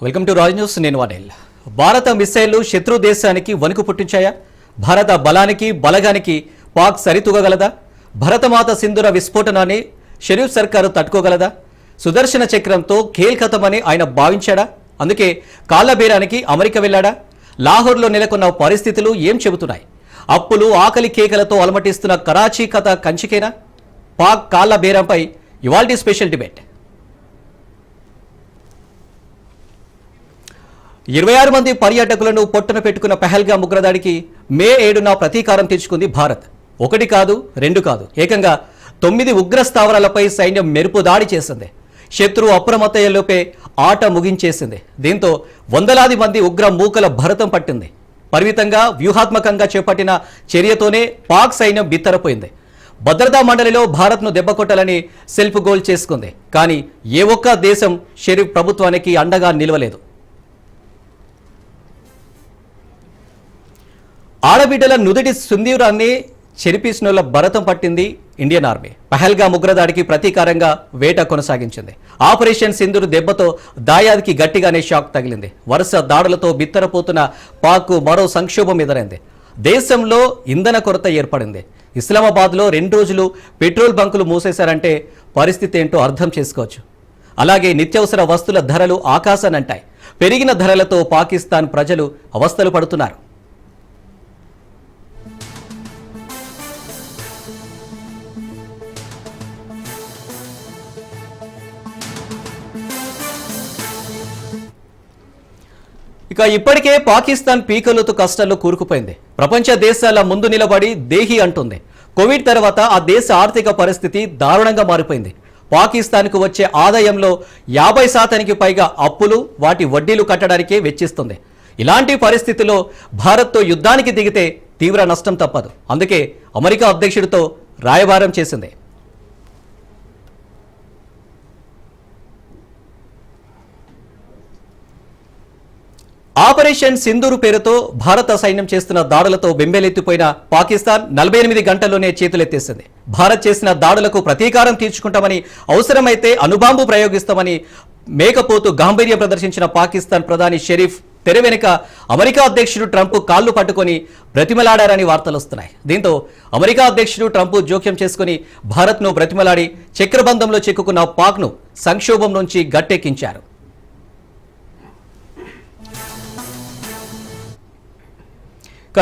Welcome to Raj news. నేను అనిల్. భారత మిసైళ్లు శత్రు దేశానికి వణుకు పుట్టించాయా? భారత బలానికి బలగానికి పాక్ సరితూగగలదా? భరతమాత సింధుర విస్ఫోటనాన్ని షరీఫ్ సర్కారు తట్టుకోగలదా? సుదర్శన చక్రంతో ఖేల్ఖతమని ఆయన భావించాడా? అందుకే కాళ్లబేరానికి అమెరికా వెళ్లాడా? లాహోర్లో నెలకొన్న పరిస్థితులు ఏం చెబుతున్నాయి? అప్పులు ఆకలి కేకలతో అలమటిస్తున్న కరాచీ కథ కంచికేనా? పాక్ కాళ్ల బేరంపై ఇవాల్టి స్పెషల్ డిబేట్. 26 మంది పర్యాటకులను పొట్టన పెట్టుకున్న పహల్గామ్ ఉగ్రదాడికి మే 7న ప్రతీకారం తీర్చుకుంది భారత్. 1 కాదు 2 కాదు, ఏకంగా 9 ఉగ్ర స్థావరాలపై సైన్యం మెరుపు దాడి చేసింది. శత్రువు అప్రమత్తయ్యలోపే ఆట ముగించేసింది. దీంతో వందలాది మంది ఉగ్ర మూకల భరతం పట్టింది. పరిమితంగా వ్యూహాత్మకంగా చేపట్టిన చర్యతోనే పాక్ సైన్యం బిత్తరపోయింది. భద్రతా మండలిలో భారత్ను దెబ్బకొట్టాలని సెల్ఫ్ గోల్ చేసుకుంది. కానీ ఏ ఒక్క దేశం షరీఫ్ ప్రభుత్వానికి అండగా నిలవలేదు. ఆడబిడ్డల నుదుటి సుందీరాన్ని చెరిపేసినోళ్ల భరతం పట్టింది ఇండియన్ ఆర్మీ. పహల్గామ్ ఉగ్రదాడికి ప్రతీకారంగా వేట కొనసాగించింది. ఆపరేషన్ సింధూర్ దెబ్బతో దాయాద్కి గట్టిగానే షాక్ తగిలింది. వరుస దాడులతో బిత్తరపోతున్న పాక్ మరో సంక్షోభం ఎదురైంది. దేశంలో ఇంధన కొరత ఏర్పడింది. ఇస్లామాబాద్లో 2 రోజులు పెట్రోల్ బంకులు మూసేశారంటే పరిస్థితి ఏంటో అర్థం చేసుకోవచ్చు. అలాగే నిత్యావసర వస్తువుల ధరలు ఆకాశానంటాయి. పెరిగిన ధరలతో పాకిస్తాన్ ప్రజలు అవస్థలు పడుతున్నారు. ఇక ఇప్పటికే పాకిస్తాన్ పీకలతో కష్టాల్లో కూరుకుపోయింది. ప్రపంచ దేశాల ముందు నిలబడి దేహి అంటుంది. కోవిడ్ తర్వాత ఆ దేశ ఆర్థిక పరిస్థితి దారుణంగా మారిపోయింది. పాకిస్తాన్కు వచ్చే ఆదాయంలో 50% పైగా అప్పులు, వాటి వడ్డీలు కట్టడానికే వెచ్చిస్తుంది. ఇలాంటి పరిస్థితిలో భారత్తో యుద్ధానికి దిగితే తీవ్ర నష్టం తప్పదు. అందుకే అమెరికా అధ్యక్షుడితో రాయబారం చేసింది. ఆపరేషన్ సింధూర్ పేరుతో భారత సైన్యం చేస్తున్న దాడులతో బెంబేలెత్తిపోయిన పాకిస్తాన్ 48 గంటల్లోనే చేతులెత్తేసింది. భారత్ చేసిన దాడులకు ప్రతీకారం తీర్చుకుంటామని, అవసరమైతే అణుబాంబు ప్రయోగిస్తామని మేకపోతూ గాంభీర్యం ప్రదర్శించిన పాకిస్తాన్ ప్రధాని షరీఫ్ తెర వెనుక అమెరికా అధ్యక్షుడు ట్రంప్ కాళ్లు పట్టుకొని బ్రతిమలాడారని వార్తలు వస్తున్నాయి. దీంతో అమెరికా అధ్యక్షుడు ట్రంప్ జోక్యం చేసుకుని భారత్ను బ్రతిమలాడి చక్రబంధంలో చిక్కుకున్న పాక్ను సంక్షోభం నుంచి గట్టెక్కించారు.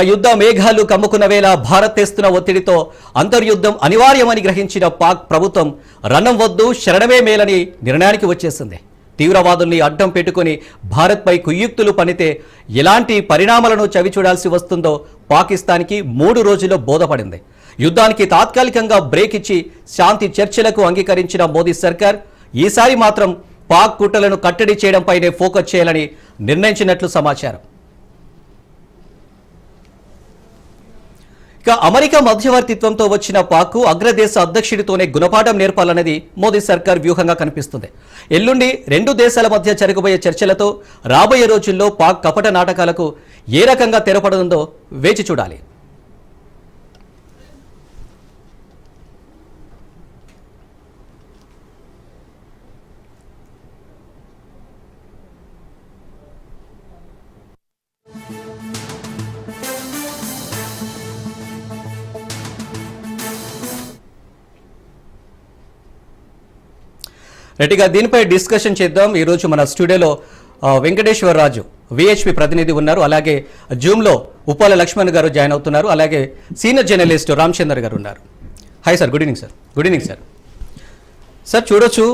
యుద్ధ మేఘాలు కమ్ముకున్న వేళ భారత్ తెస్తున్న ఒత్తిడితో అంతర్యుద్ధం అనివార్యమని గ్రహించిన పాక్ ప్రభుత్వం రణం వద్దు, శరణమే మేలని నిర్ణయానికి వచ్చేసింది. తీవ్రవాదుల్ని అడ్డం పెట్టుకుని భారత్పై కుయుక్తులు పనితే ఎలాంటి పరిణామాలను చవిచూడాల్సి వస్తుందో పాకిస్తాన్కి 3 రోజుల్లో బోధపడింది. యుద్ధానికి తాత్కాలికంగా బ్రేక్ ఇచ్చి శాంతి చర్చలకు అంగీకరించిన మోదీ సర్కార్ ఈసారి మాత్రం పాక్ కుట్రలను కట్టడి చేయడంపైనే ఫోకస్ చేయాలని నిర్ణయించినట్లు సమాచారం. ఇక అమెరికా మధ్యవర్తిత్వంతో వచ్చిన పాక్ అగ్రదేశ అధ్యక్షుడితోనే గుణపాఠం నేర్పాలన్నది మోదీ సర్కార్ వ్యూహంగా కనిపిస్తుంది. ఎల్లుండి 2 దేశాల మధ్య జరగబోయే చర్చలతో రాబోయే రోజుల్లో పాక్ కపట నాటకాలకు ఏ రకంగా తెరపడుతుందో వేచి చూడాలి. రెడ్డిగా దీనిపై డిస్కషన్ చేద్దాం. ఈరోజు మన స్టూడియోలో వెంకటేశ్వర రాజు విహెచ్పి ప్రతినిధి ఉన్నారు. అలాగే జూమ్లో ఉప్పాల లక్ష్మణ్ గారు జాయిన్ అవుతున్నారు. అలాగే సీనియర్ జర్నలిస్ట్ రామచంద్ర గారు ఉన్నారు. Hi sir, good evening sir. Good evening sir. Sir చూడొచ్చు,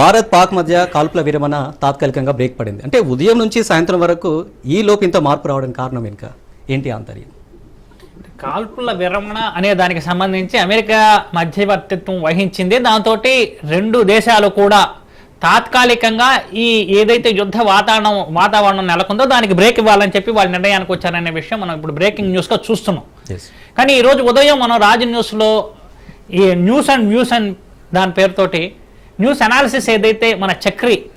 భారత్ పాక్ మధ్య కాల్పుల విరమణ తాత్కాలికంగా బ్రేక్ పడింది. అంటే ఉదయం నుంచి సాయంత్రం వరకు ఈ లోపు ఇంత మార్పు రావడానికి కారణం ఇంకా ఏంటి ఆంతర్యం? కాల్పుల విరమణ అనే దానికి సంబంధించి అమెరికా మధ్యవర్తిత్వం వహించింది. దాంతో 2 దేశాలు కూడా తాత్కాలికంగా ఈ ఏదైతే యుద్ధ వాతావరణం నెలకొందో దానికి బ్రేక్ ఇవ్వాలని చెప్పి వాళ్ళ నిర్ణయానికి వచ్చారనే విషయం మనం ఇప్పుడు బ్రేకింగ్ న్యూస్గా చూస్తున్నాం. కానీ ఈరోజు ఉదయం మనం రాజ్ న్యూస్లో ఈ న్యూస్ అండ్ వ్యూస్ అండ్ దాని పేరుతోటి న్యూస్ అనాలిసిస్ ఏదైతే మన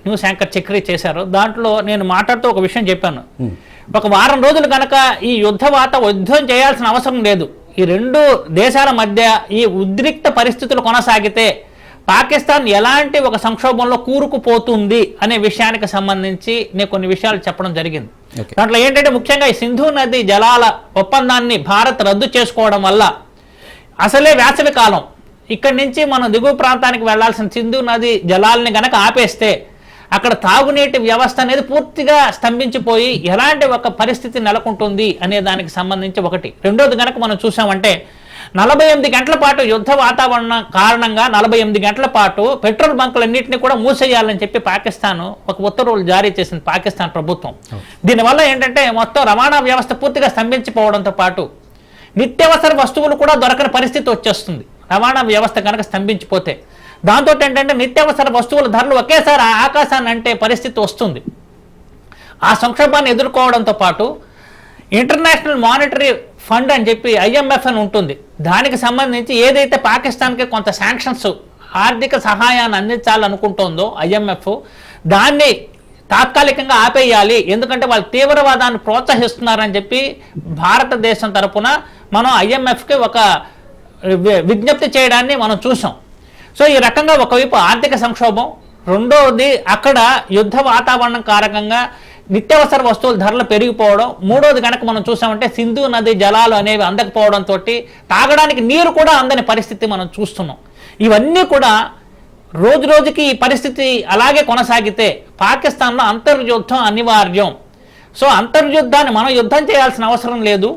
న్యూస్ యాంకర్ చక్రి చేశారో దాంట్లో నేను మాట్లాడుతూ ఒక విషయం చెప్పాను. ఒక వారం రోజులు కనుక ఈ యుద్ధం చేయాల్సిన అవసరం లేదు. ఈ 2 దేశాల మధ్య ఈ ఉద్రిక్త పరిస్థితులు కొనసాగితే పాకిస్తాన్ ఎలాంటి ఒక సంక్షోభంలో కూరుకుపోతుంది అనే విషయానికి సంబంధించి నేను కొన్ని విషయాలు చెప్పడం జరిగింది. దాంట్లో ఏంటంటే ముఖ్యంగా ఈ సింధు నది జలాల ఒప్పందాన్ని భారత్ రద్దు చేసుకోవడం వల్ల అసలే వేసవి కాలం, ఇక్కడి నుంచి మనం దిగువ ప్రాంతానికి వెళ్లాల్సిన సింధు నది జలాల్ని గనక ఆపేస్తే అక్కడ తాగునీటి వ్యవస్థ అనేది పూర్తిగా స్తంభించిపోయి ఎలాంటి ఒక పరిస్థితి నెలకొంటుంది అనే దానికి సంబంధించి ఒకటి. రెండోది గనక మనం చూసామంటే 48 గంటల పాటు యుద్ధ వాతావరణం కారణంగా 48 గంటల పాటు పెట్రోల్ బంకులన్నింటినీ కూడా మూసేయాలని చెప్పి పాకిస్తాన్ ఒక ఉత్తర్వులు జారీ చేసింది పాకిస్తాన్ ప్రభుత్వం. దీనివల్ల ఏంటంటే మొత్తం రవాణా వ్యవస్థ పూర్తిగా స్తంభించిపోవడంతో పాటు నిత్యావసర వస్తువులు కూడా దొరకని పరిస్థితి వచ్చేస్తుంది రవాణా వ్యవస్థ కనుక స్తంభించిపోతే. దాంతో ఏంటంటే నిత్యావసర వస్తువుల ధరలు ఒకేసారి ఆకాశాన్ని అంటే పరిస్థితి వస్తుంది. ఆ సంక్షోభాన్ని ఎదుర్కోవడంతో పాటు ఇంటర్నేషనల్ మానిటరీ ఫండ్ అని చెప్పి IMF అని ఉంటుంది, దానికి సంబంధించి ఏదైతే పాకిస్తాన్కి కొంత శాంక్షన్స్ ఆర్థిక సహాయాన్ని అందించాలనుకుంటుందో IMF, దాన్ని తాత్కాలికంగా ఆపేయాలి, ఎందుకంటే వాళ్ళు తీవ్రవాదాన్ని ప్రోత్సహిస్తున్నారని చెప్పి భారతదేశం తరపున మనం IMFకి ఒక విజ్ఞప్తి చేయడాన్ని మనం చూసాం. సో ఈ రకంగా ఒకవైపు ఆర్థిక సంక్షోభం, రెండోది అక్కడ యుద్ధ వాతావరణం కారణంగా నిత్యావసర వస్తువుల ధరలు పెరిగిపోవడం, మూడోది కనుక మనం చూసామంటే సింధు నది జలాలు అనేవి అందకపోవడంతో తాగడానికి నీరు కూడా అందని పరిస్థితి మనం చూస్తున్నాం. ఇవన్నీ కూడా రోజు రోజుకి ఈ పరిస్థితి అలాగే కొనసాగితే పాకిస్తాన్లో అంతర్యుద్ధం అనివార్యం. సో అంతర్యుద్ధాన్ని మనం యుద్ధం చేయాల్సిన అవసరం లేదు,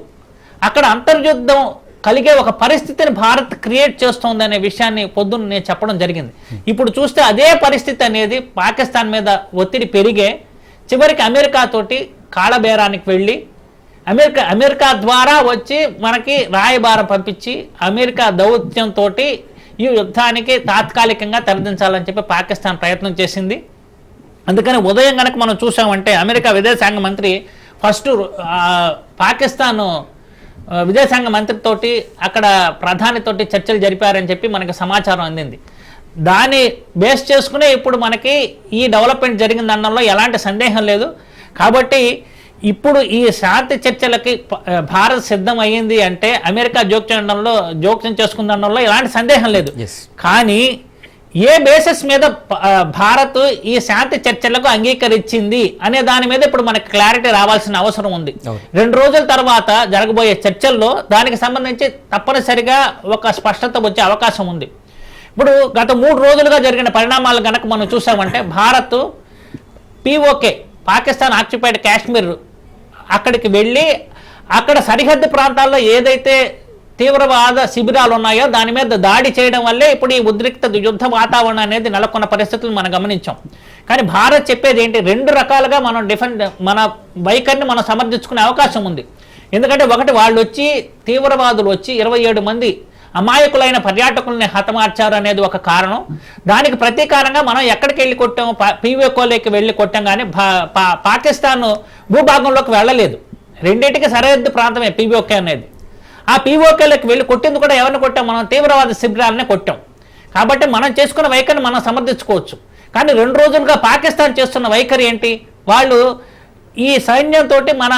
అక్కడ అంతర్యుద్ధం కలిగే ఒక పరిస్థితిని భారత్ క్రియేట్ చేస్తోంది అనే విషయాన్ని పొద్దున్న నేను చెప్పడం జరిగింది. ఇప్పుడు చూస్తే అదే పరిస్థితి అనేది పాకిస్తాన్ మీద ఒత్తిడి పెరిగే చివరికి అమెరికా తోటి కాళబేరానికి వెళ్ళి అమెరికా ద్వారా వచ్చి మనకి రాయబారం పంపించి అమెరికా దౌత్యంతో ఈ యుద్ధానికి తాత్కాలికంగా తెరదించాలని చెప్పి పాకిస్తాన్ ప్రయత్నం చేసింది. అందుకని ఉదయం కనుక మనం చూసామంటే అమెరికా విదేశాంగ మంత్రి ఫస్ట్ పాకిస్తాన్ విదేశాంగ మంత్రితోటి అక్కడ ప్రధానితోటి చర్చలు జరిపారని చెప్పి మనకు సమాచారం అందింది. దాన్ని బేస్ చేసుకునే ఇప్పుడు మనకి ఈ డెవలప్మెంట్ జరిగిందనడంలో ఎలాంటి సందేహం లేదు. కాబట్టి ఇప్పుడు ఈ శాంతి చర్చలకి భారత్ సిద్ధం అయ్యింది అంటే అమెరికా జోక్యం చేసుకుందనడంలో ఎలాంటి సందేహం లేదు. కానీ ఏ బేసిస్ మీద భారత్ ఈ శాంతి చర్చలకు అంగీకరించింది అనే దాని మీద ఇప్పుడు మనకి క్లారిటీ రావాల్సిన అవసరం ఉంది. 2 రోజుల తర్వాత జరగబోయే చర్చల్లో దానికి సంబంధించి తప్పనిసరిగా ఒక స్పష్టత వచ్చే అవకాశం ఉంది. ఇప్పుడు గత 3 రోజులుగా జరిగిన పరిణామాలు కనుక మనం చూసామంటే భారత్ POK పాకిస్తాన్ ఆక్యుపైడ్ కాశ్మీర్ అక్కడికి వెళ్ళి అక్కడ సరిహద్దు ప్రాంతాల్లో ఏదైతే తీవ్రవాద శిబిరాలు ఉన్నాయో దాని మీద దాడి చేయడం వల్లే ఇప్పుడు ఈ ఉద్రిక్త యుద్ధ వాతావరణం అనేది నెలకొన్న పరిస్థితులు మనం గమనించాం. కానీ భారత్ చెప్పేది ఏంటి, 2 రకాలుగా మనం మన వైఖరిని మనం సమర్థించుకునే అవకాశం ఉంది. ఎందుకంటే ఒకటి, వాళ్ళు వచ్చి తీవ్రవాదులు వచ్చి 27 మంది అమాయకులైన పర్యాటకుల్ని హతమార్చారు అనేది ఒక కారణం. దానికి ప్రతీకారంగా మనం ఎక్కడికి వెళ్ళి కొట్టాం, POKలోకి వెళ్ళి కొట్టాం, కానీ పాకిస్తాన్ భూభాగంలోకి వెళ్ళలేదు. రెండింటికి సరిహద్దు ప్రాంతమే POK అనేది. ఆ POKలోకి వెళ్ళి కొట్టింది కూడా ఎవరిని కొట్టాం, మనం తీవ్రవాద శిబిరాలనే కొట్టాం. కాబట్టి మనం చేసుకున్న వైఖరిని మనం సమర్థించుకోవచ్చు. కానీ 2 రోజులుగా పాకిస్తాన్ చేస్తున్న వైఖరి ఏంటి, వాళ్ళు ఈ సైన్యంతో మన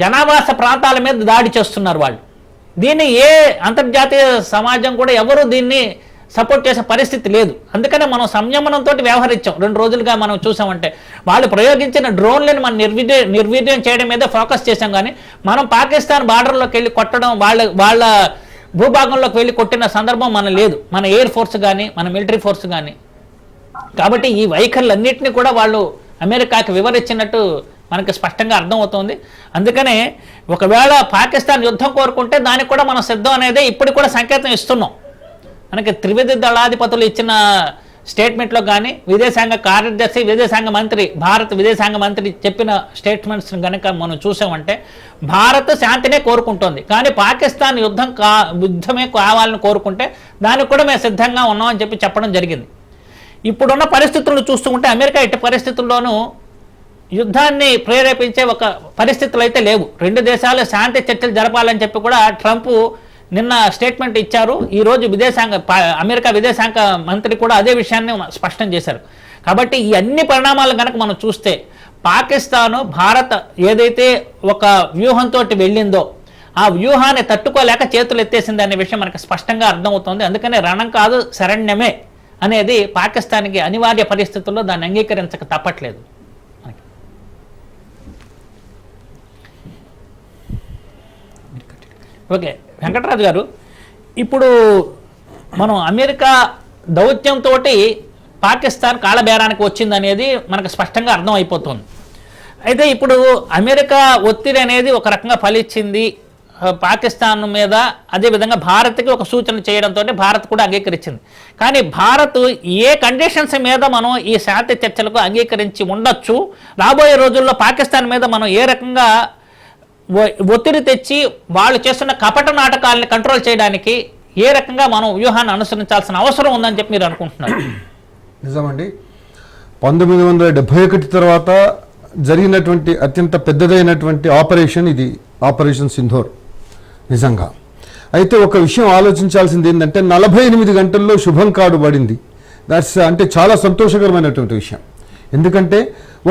జనావాస ప్రాంతాల మీద దాడి చేస్తున్నారు. వాళ్ళు దీన్ని ఏ అంతర్జాతీయ సమాజం కూడా ఎవరు దీన్ని సపోర్ట్ చేసే పరిస్థితి లేదు. అందుకనే మనం సంయమనంతో వ్యవహరించాం. 2 రోజులుగా మనం చూసామంటే వాళ్ళు ప్రయోగించిన డ్రోన్లను మనం నిర్వీర్యం చేయడం మీద ఫోకస్ చేసాం. కానీ మనం పాకిస్తాన్ బార్డర్లోకి వెళ్ళి కొట్టడం, వాళ్ళ భూభాగంలోకి వెళ్ళి కొట్టిన సందర్భం మన లేదు, మన ఎయిర్ ఫోర్స్ కానీ మన మిలిటరీ ఫోర్స్ కానీ. కాబట్టి ఈ వైఖరులన్నింటినీ కూడా వాళ్ళు అమెరికాకి వివరించినట్టు మనకి స్పష్టంగా అర్థమవుతోంది. అందుకనే ఒకవేళ పాకిస్తాన్ యుద్ధం కోరుకుంటే దానికి కూడా మనం సిద్ధం అనేది ఇప్పుడు కూడా సంకేతం ఇస్తున్నాం. మనకి త్రివిధ దళాధిపతులు ఇచ్చిన స్టేట్మెంట్లో కానీ విదేశాంగ కార్యదర్శి భారత విదేశాంగ మంత్రి చెప్పిన స్టేట్మెంట్స్ కనుక మనం చూసామంటే భారత్ శాంతినే కోరుకుంటోంది. కానీ పాకిస్తాన్ యుద్ధమే కావాలని కోరుకుంటే దానికి కూడా మేము సిద్ధంగా ఉన్నామని చెప్పడం జరిగింది. ఇప్పుడున్న పరిస్థితులను చూస్తుంటే అమెరికా ఎట్టి పరిస్థితుల్లోనూ యుద్ధాన్ని ప్రేరేపించే ఒక పరిస్థితులు అయితే లేవు. 2 దేశాలు శాంతి చర్చలు జరపాలని చెప్పి కూడా ట్రంప్ నిన్న స్టేట్మెంట్ ఇచ్చారు. ఈరోజు అమెరికా విదేశాంగ మంత్రి కూడా అదే విషయాన్ని స్పష్టం చేశారు. కాబట్టి ఈ అన్ని పరిణామాలు కనుక మనం చూస్తే పాకిస్తాను భారత్ ఏదైతే ఒక వ్యూహంతో వెళ్ళిందో ఆ వ్యూహాన్ని తట్టుకోలేక చేతులు ఎత్తేసింది అనే విషయం మనకు స్పష్టంగా అర్థమవుతుంది. అందుకనే రణం కాదు శరణ్యమే అనేది పాకిస్తాన్కి అనివార్య పరిస్థితుల్లో దాన్ని అంగీకరించక తప్పట్లేదు. ఓకే వెంకటరాజు గారు, ఇప్పుడు మనం అమెరికా దౌత్యంతో పాకిస్తాన్ కాళ్ళబేరానికి వచ్చిందనేది మనకు స్పష్టంగా అర్థమైపోతుంది. అయితే ఇప్పుడు అమెరికా ఒత్తిడి అనేది ఒక రకంగా ఫలించింది పాకిస్తాన్ మీద, అదేవిధంగా భారత్కి ఒక సూచన చేయడంతో భారత్ కూడా అంగీకరించింది. కానీ భారత్ ఏ కండిషన్స్ మీద మనం ఈ శాంతి చర్చలకు అంగీకరించి ఉండొచ్చు, రాబోయే రోజుల్లో పాకిస్తాన్ మీద మనం ఏ రకంగా ఒత్తిడి తెచ్చి వాళ్ళు చేస్తున్న కపట నాటకాలని కంట్రోల్ చేయడానికి ఏ రకంగా మనం వ్యూహాన్ని అనుసరించాల్సిన అవసరం ఉందని చెప్పి మీరు అనుకుంటున్నారు? నిజమండి, 1971 తర్వాత జరిగినటువంటి అత్యంత పెద్దదైనటువంటి ఆపరేషన్ ఇది, ఆపరేషన్ సింధూర్. నిజంగా అయితే ఒక విషయం ఆలోచించాల్సింది ఏంటంటే 48 గంటల్లో శుభం కార్డు పడింది. అంటే చాలా సంతోషకరమైనటువంటి విషయం. ఎందుకంటే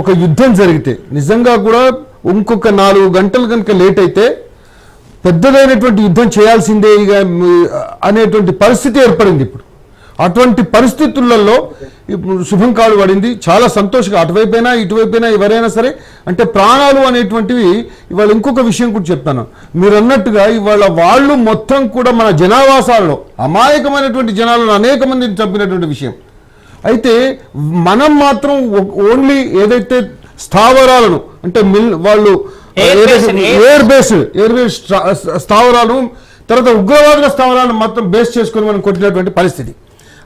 ఒక యుద్ధం జరిగితే నిజంగా కూడా ఇంకొక 4 గంటలు కనుక లేట్ అయితే పెద్దదైనటువంటి యుద్ధం చేయాల్సిందే అనేటువంటి పరిస్థితి ఏర్పడింది. ఇప్పుడు అటువంటి పరిస్థితులలో ఇప్పుడు శుభం కార్డు పడింది. చాలా సంతోషంగా అటువైపోయినా ఇటువైపోయినా ఎవరైనా సరే, అంటే ప్రాణాలు అనేటువంటివి ఇవాళ ఇంకొక విషయం కూడా చెప్తాను. మీరు అన్నట్టుగా ఇవాళ వాళ్ళు మొత్తం కూడా మన జనావాసాలలో అమాయకమైనటువంటి జనాలను అనేక మందిని చంపినటువంటి విషయం. అయితే మనం మాత్రం ఓన్లీ ఏదైతే స్థావరాలను అంటే వాళ్ళు ఎయిర్ బేస్ స్థావరాలను, తర్వాత ఉగ్రవాదుల స్థావరాలను మొత్తం బేస్ చేసుకొని మనం కొట్టినటువంటి పరిస్థితి.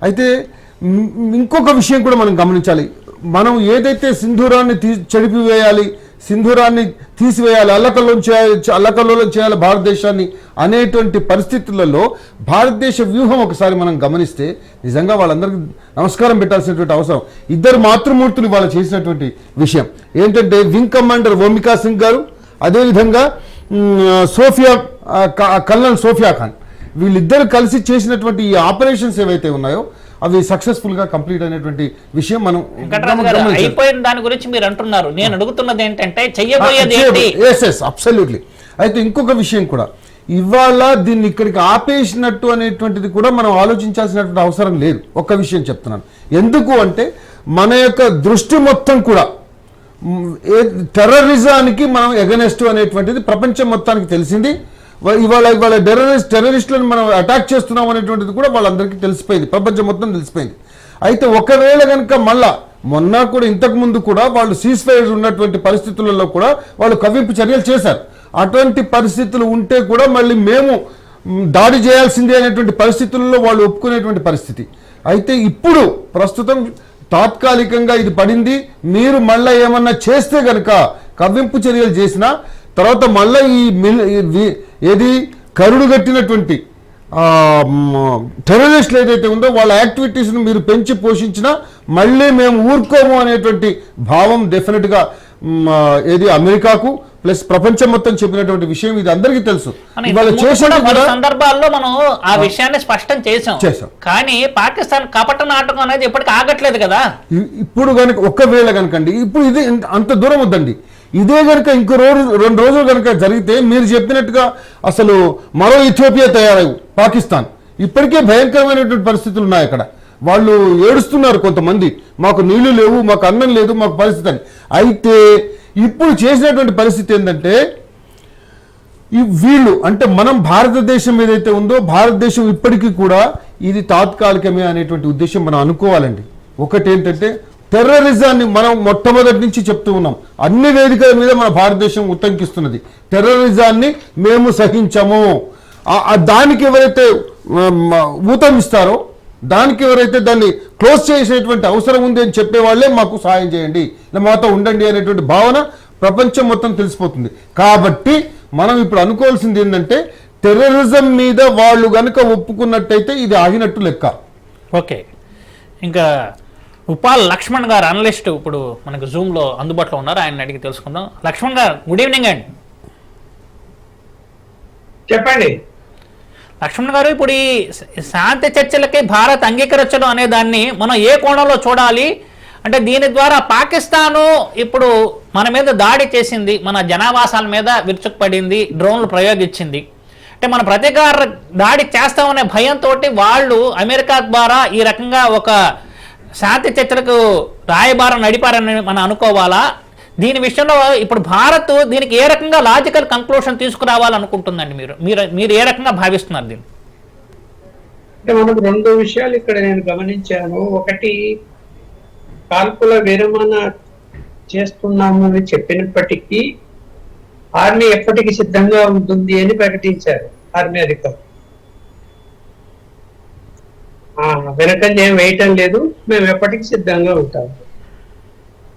అయితే ఇంకొక విషయం కూడా మనం గమనించాలి. మనం ఏదైతే సింధూరాన్ని చెడిపివేయాలి, సింధూరాన్ని తీసివేయాలి, అల్లకల్లోలం చేయాలి భారతదేశాన్ని అనేటువంటి పరిస్థితులలో భారతదేశ వ్యూహం ఒకసారి మనం గమనిస్తే నిజంగా వాళ్ళందరికీ నమస్కారం పెట్టాల్సినటువంటి అవసరం. 2 మాతృమూర్తులు వాళ్ళు చేసినటువంటి విషయం ఏంటంటే వింగ్ కమాండర్ ఓమికా సింగ్ గారు, అదేవిధంగా కల్నల్ సోఫియా ఖాన్, వీళ్ళిద్దరు కలిసి చేసినటువంటి ఈ ఆపరేషన్స్ ఏవైతే ఉన్నాయో అవి సక్సెస్ఫుల్ గా కంప్లీట్ అయినటువంటి విషయం మనం అయిపోయిన దాని గురించి మీరు అంటున్నారు. నేను అడుగుతున్నది ఏంటంటే చెయ్యబోయేది అబ్సల్యూట్లీ. అయితే ఇంకొక విషయం కూడా, ఇవాళ దీన్ని ఇక్కడికి ఆపేసినట్టు అనేటువంటిది కూడా మనం ఆలోచించాల్సినటువంటి అవసరం లేదు. ఒక్క విషయం చెప్తున్నాను. ఎందుకు అంటే మన యొక్క దృష్టి మొత్తం కూడా టెర్రరిజానికి మనం ఎగనెస్ట్ అనేటువంటిది ప్రపంచం మొత్తానికి తెలిసింది. ఇవాళ టెర్రరిస్టులను మనం అటాక్ చేస్తున్నాం అనేటువంటిది కూడా వాళ్ళందరికీ తెలిసిపోయింది, ప్రపంచం మొత్తం తెలిసిపోయింది. అయితే ఒకవేళ కనుక మళ్ళా మొన్న కూడా ఇంతకు ముందు కూడా వాళ్ళు సీజ్ ఫైర్ ఉన్నటువంటి పరిస్థితులలో కూడా వాళ్ళు కవ్వింపు చర్యలు చేశారు. అటువంటి పరిస్థితులు ఉంటే కూడా మళ్ళీ మేము దాడి చేయాల్సిందే అనేటువంటి పరిస్థితుల్లో వాళ్ళు ఒప్పుకునేటువంటి పరిస్థితి. అయితే ఇప్పుడు ప్రస్తుతం తాత్కాలికంగా ఇది పడింది. మీరు మళ్ళీ ఏమన్నా చేస్తే కనుక కవ్వింపు చర్యలు చేసినా తర్వాత మళ్ళీ ఏది కరుడు కట్టినటువంటి టెర్రరిస్టులు ఏదైతే ఉందో వాళ్ళ యాక్టివిటీస్ను మీరు పెంచి పోషించినా మళ్ళీ మేము ఊరుకోము అనేటువంటి భావం డెఫినెట్గా ఏది అమెరికాకు ప్లస్ ప్రపంచం మొత్తం చెప్పినటువంటి విషయం. ఇది అందరికీ తెలుసు. సందర్భాల్లో మనం ఆ విషయాన్ని స్పష్టం చేసాం. కానీ పాకిస్తాన్ కపట నాటకం అనేది ఎప్పటికీ ఆగట్లేదు కదా. ఇప్పుడు కనుక ఒక్కవేళ కనుకండి, ఇప్పుడు ఇది అంత దూరం వద్దండి, ఇదే కనుక ఇంకో 2 రోజులు కనుక జరిగితే మీరు చెప్పినట్టుగా అసలు మరో ఇథియోపియా తయారవు పాకిస్తాన్. ఇప్పటికే భయంకరమైనటువంటి పరిస్థితులు ఉన్నాయి అక్కడ. వాళ్ళు ఏడుస్తున్నారు కొంతమంది, మాకు నీళ్లు లేవు, మాకు అన్నం లేదు, మాకు పరిస్థితి అని. అయితే ఇప్పుడు చేసినటువంటి పరిస్థితి ఏంటంటే వీళ్ళు అంటే మనం భారతదేశం ఏదైతే ఉందో భారతదేశం ఇప్పటికీ కూడా ఇది తాత్కాలికమే అనేటువంటి ఉద్దేశం మనం అనుకోవాలండి. ఒకటి ఏంటంటే టెర్రరిజాన్ని మనం మొట్టమొదటి నుంచి చెప్తూ ఉన్నాం, అన్ని వేదికల మీద మన భారతదేశం ఉటంకిస్తున్నది. టెర్రరిజాన్ని మేము సహించము. దానికి ఎవరైతే ఊతమిస్తారో, దానికి ఎవరైతే దాన్ని క్లోజ్ చేసేటువంటి అవసరం ఉంది అని చెప్పే వాళ్ళే మాకు సహాయం చేయండి, మాతో ఉండండి అనేటువంటి భావన ప్రపంచం మొత్తం తెలిసిపోతుంది. కాబట్టి మనం ఇప్పుడు అనుకోవాల్సింది ఏంటంటే టెర్రరిజం మీద వాళ్ళు గనుక ఒప్పుకున్నట్టయితే ఇది ఆగినట్టు లెక్క. ఓకే, ఇంకా ఉపాల్ లక్ష్మణ్ గారు అనలిస్ట్ ఇప్పుడు మనకు జూమ్లో అందుబాటులో ఉన్నారు, ఆయన అడిగి తెలుసుకుందాం. లక్ష్మణ్ గారు గుడ్ ఈవినింగ్ అండి. చెప్పండి లక్ష్మణ్ గారు, ఇప్పుడు ఈ శాంతి చర్చలకి భారత్ అంగీకరించడం అనే దాన్ని మనం ఏ కోణంలో చూడాలి అంటే, దీని ద్వారా పాకిస్తాను ఇప్పుడు మన మీద దాడి చేసింది, మన జనావాసాల మీద విరుచుకుపడింది, డ్రోన్లు ప్రయోగించింది. అంటే మన ప్రతీకార దాడి చేస్తామనే భయంతో వాళ్ళు అమెరికా ద్వారా ఈ రకంగా ఒక శాంతి చర్చలకు రాయబారం నడిపారని మనం అనుకోవాలా? దీని విషయంలో ఇప్పుడు భారత్ దీనికి ఏ రకంగా లాజికల్ కంక్లూషన్ తీసుకురావాలనుకుంటుందండి? మీరు ఏ రకంగా భావిస్తున్నారు దీన్ని? అంటే మనకు రెండు విషయాలు ఇక్కడ నేను గమనించాను. ఒకటి, కాల్పుల విరమణ చేస్తున్నాము అని చెప్పినప్పటికీ ఆర్మీ ఎప్పటికీ సిద్ధంగా ఉంటుంది అని ప్రకటించారు ఆర్మీ అధికారులు. వెనకంజ ఏం వేయటం లేదు, మేము ఎప్పటికీ సిద్ధంగా ఉంటాము.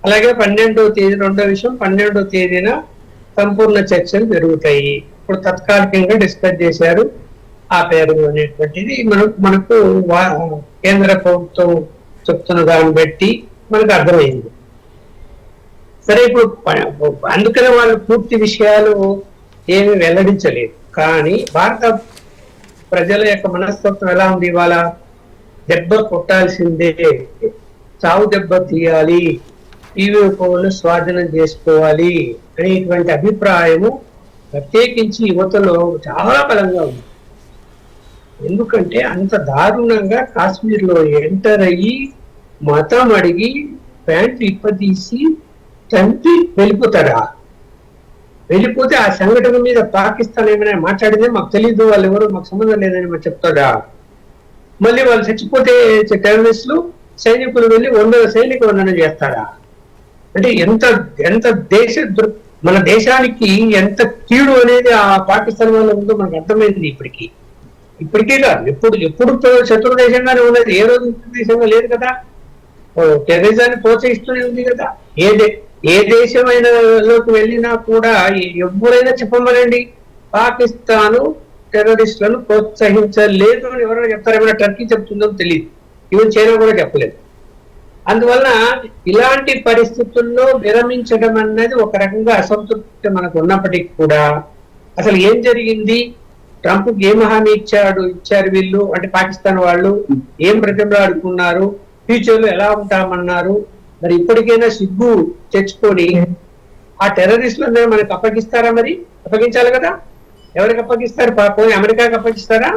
అలాగే 12వ తేదీ, రెండో విషయం, 12వ తేదీన సంపూర్ణ చర్చలు జరుగుతాయి. ఇప్పుడు తాత్కాలికంగా డిస్కస్ చేశారు, ఆపారు అనేటువంటిది మనకు కేంద్ర ప్రభుత్వం చెప్తున్న దాన్ని బట్టి మనకు అర్థమైంది. సరే, ఇప్పుడు అందుకనే వాళ్ళు పూర్తి విషయాలు ఏమి వెల్లడించలేదు. కానీ భారత ప్రజల యొక్క మనస్తత్వం ఎలా ఉంది? ఇవాళ దెబ్బ కొట్టాల్సిందే, చావు దెబ్బ తీయాలి, టీవీలను స్వాధీనం చేసుకోవాలి అనేటువంటి అభిప్రాయము ప్రత్యేకించి యువతలో చాలా బలంగా ఉంది. ఎందుకంటే అంత దారుణంగా కాశ్మీర్లో ఎంటర్ అయ్యి మతం అడిగి ప్యాంట్లు ఇప్పదీసి చంపి వెళ్ళిపోతారా? వెళ్ళిపోతే ఆ సంఘటన మీద పాకిస్తాన్ ఏమైనా మాట్లాడిందే మాకు తెలీదు, వాళ్ళు ఎవరు మాకు సంబంధం లేదని మనం చెప్తాడా? మళ్ళీ వాళ్ళు చచ్చిపోతే టెర్రరిస్టులు సైనికులు వెళ్ళి 100 సైనిక వందనం చేస్తారా? అంటే ఎంత ఎంత మన దేశానికి ఎంత కీడు అనేది ఆ పాకిస్తాన్ వల్ల ఉందో మనకు అర్థమైంది. ఇప్పటికే కాదు, ఎప్పుడు శత్రు దేశంగానే ఉన్నది, ఏ రోజు దేశంగా లేదు కదా. టెర్రరిజాన్ని ప్రోత్సహిస్తూనే ఉంది కదా. ఏ దేశమైనలోకి వెళ్ళినా కూడా ఎవరైనా చెప్పమనండి, పాకిస్తాను టెర్రరిస్టులను ప్రోత్సహించలేదు అని ఎవరైనా చెప్తారు? ఏమైనా టర్కీ చెప్తుందో తెలియదు, ఈవెన్ చైనా కూడా చెప్పలేదు. అందువల్ల ఇలాంటి పరిస్థితుల్లో విరమించడం అన్నది ఒక రకంగా అసంతృప్తి మనకు ఉన్నప్పటికీ కూడా అసలు ఏం జరిగింది, ట్రంప్ ఏం హామీ ఇచ్చారు వీళ్ళు, అంటే పాకిస్తాన్ వాళ్ళు ఏం బ్రతిమలాడుకున్నారు, ఫ్యూచర్ లో ఎలా ఉంటామన్నారు, మరి ఇప్పటికైనా సిగ్గు తెచ్చుకొని ఆ టెర్రరిస్టులను మనకు అప్పగిస్తారా? మరి అప్పగించాలి కదా. ఎవరికి అప్పగిస్తారు? పోయి అమెరికాకి అప్పగిస్తారా?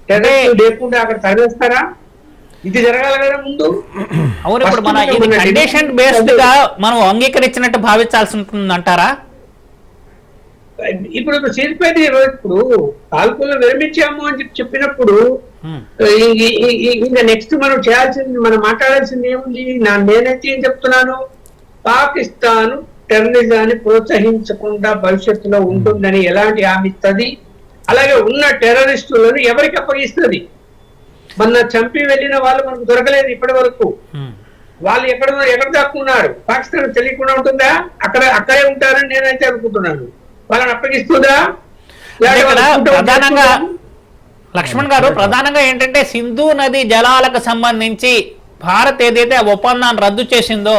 టెర్రరిస్టులు లేకుండా అక్కడ తరివేస్తారా? ఇది జరగాలి కదా ముందు. అవును, ఇప్పుడు మన ఇది కండిషన్ బేస్డ్ గా మనం అంగీకరించినట్టు భావించాల్సి ఉంటుంది అంటారా? ఇప్పుడు చేసిపోయింది. ఇప్పుడు కాల్పులు విరమించాము అని చెప్పినప్పుడు ఇంకా నెక్స్ట్ మనం చేయాల్సింది, మనం మాట్లాడాల్సింది ఏముంది? నేనైతే ఏం చెప్తున్నాను, పాకిస్తాన్ టెర్రరిజాన్ని ప్రోత్సహించకుండా భవిష్యత్తులో ఉంటుందని ఎలాంటి హామీ ఇస్తుంది? అలాగే ఉన్న టెర్రరిస్టులను ఎవరికి అప్పగిస్తుంది? మొన్న చంపి వెళ్ళిన వాళ్ళు మనకు దొరకలేదు ఇప్పటి వరకు. వాళ్ళు ఎక్కడ దాక్కున్నారు? పాకిస్తాన్ తెలియకుండా ఉంటుందా? అక్కడే ఉంటారని నేనైతే అనుకుంటున్నాను. వాళ్ళని అప్పగిస్తుందా? ప్రధానంగా లక్ష్మణ్ గారు, ప్రధానంగా ఏంటంటే సింధు నది జలాలకు సంబంధించి భారత్ ఏదైతే ఆ ఒప్పందాన్ని రద్దు చేసిందో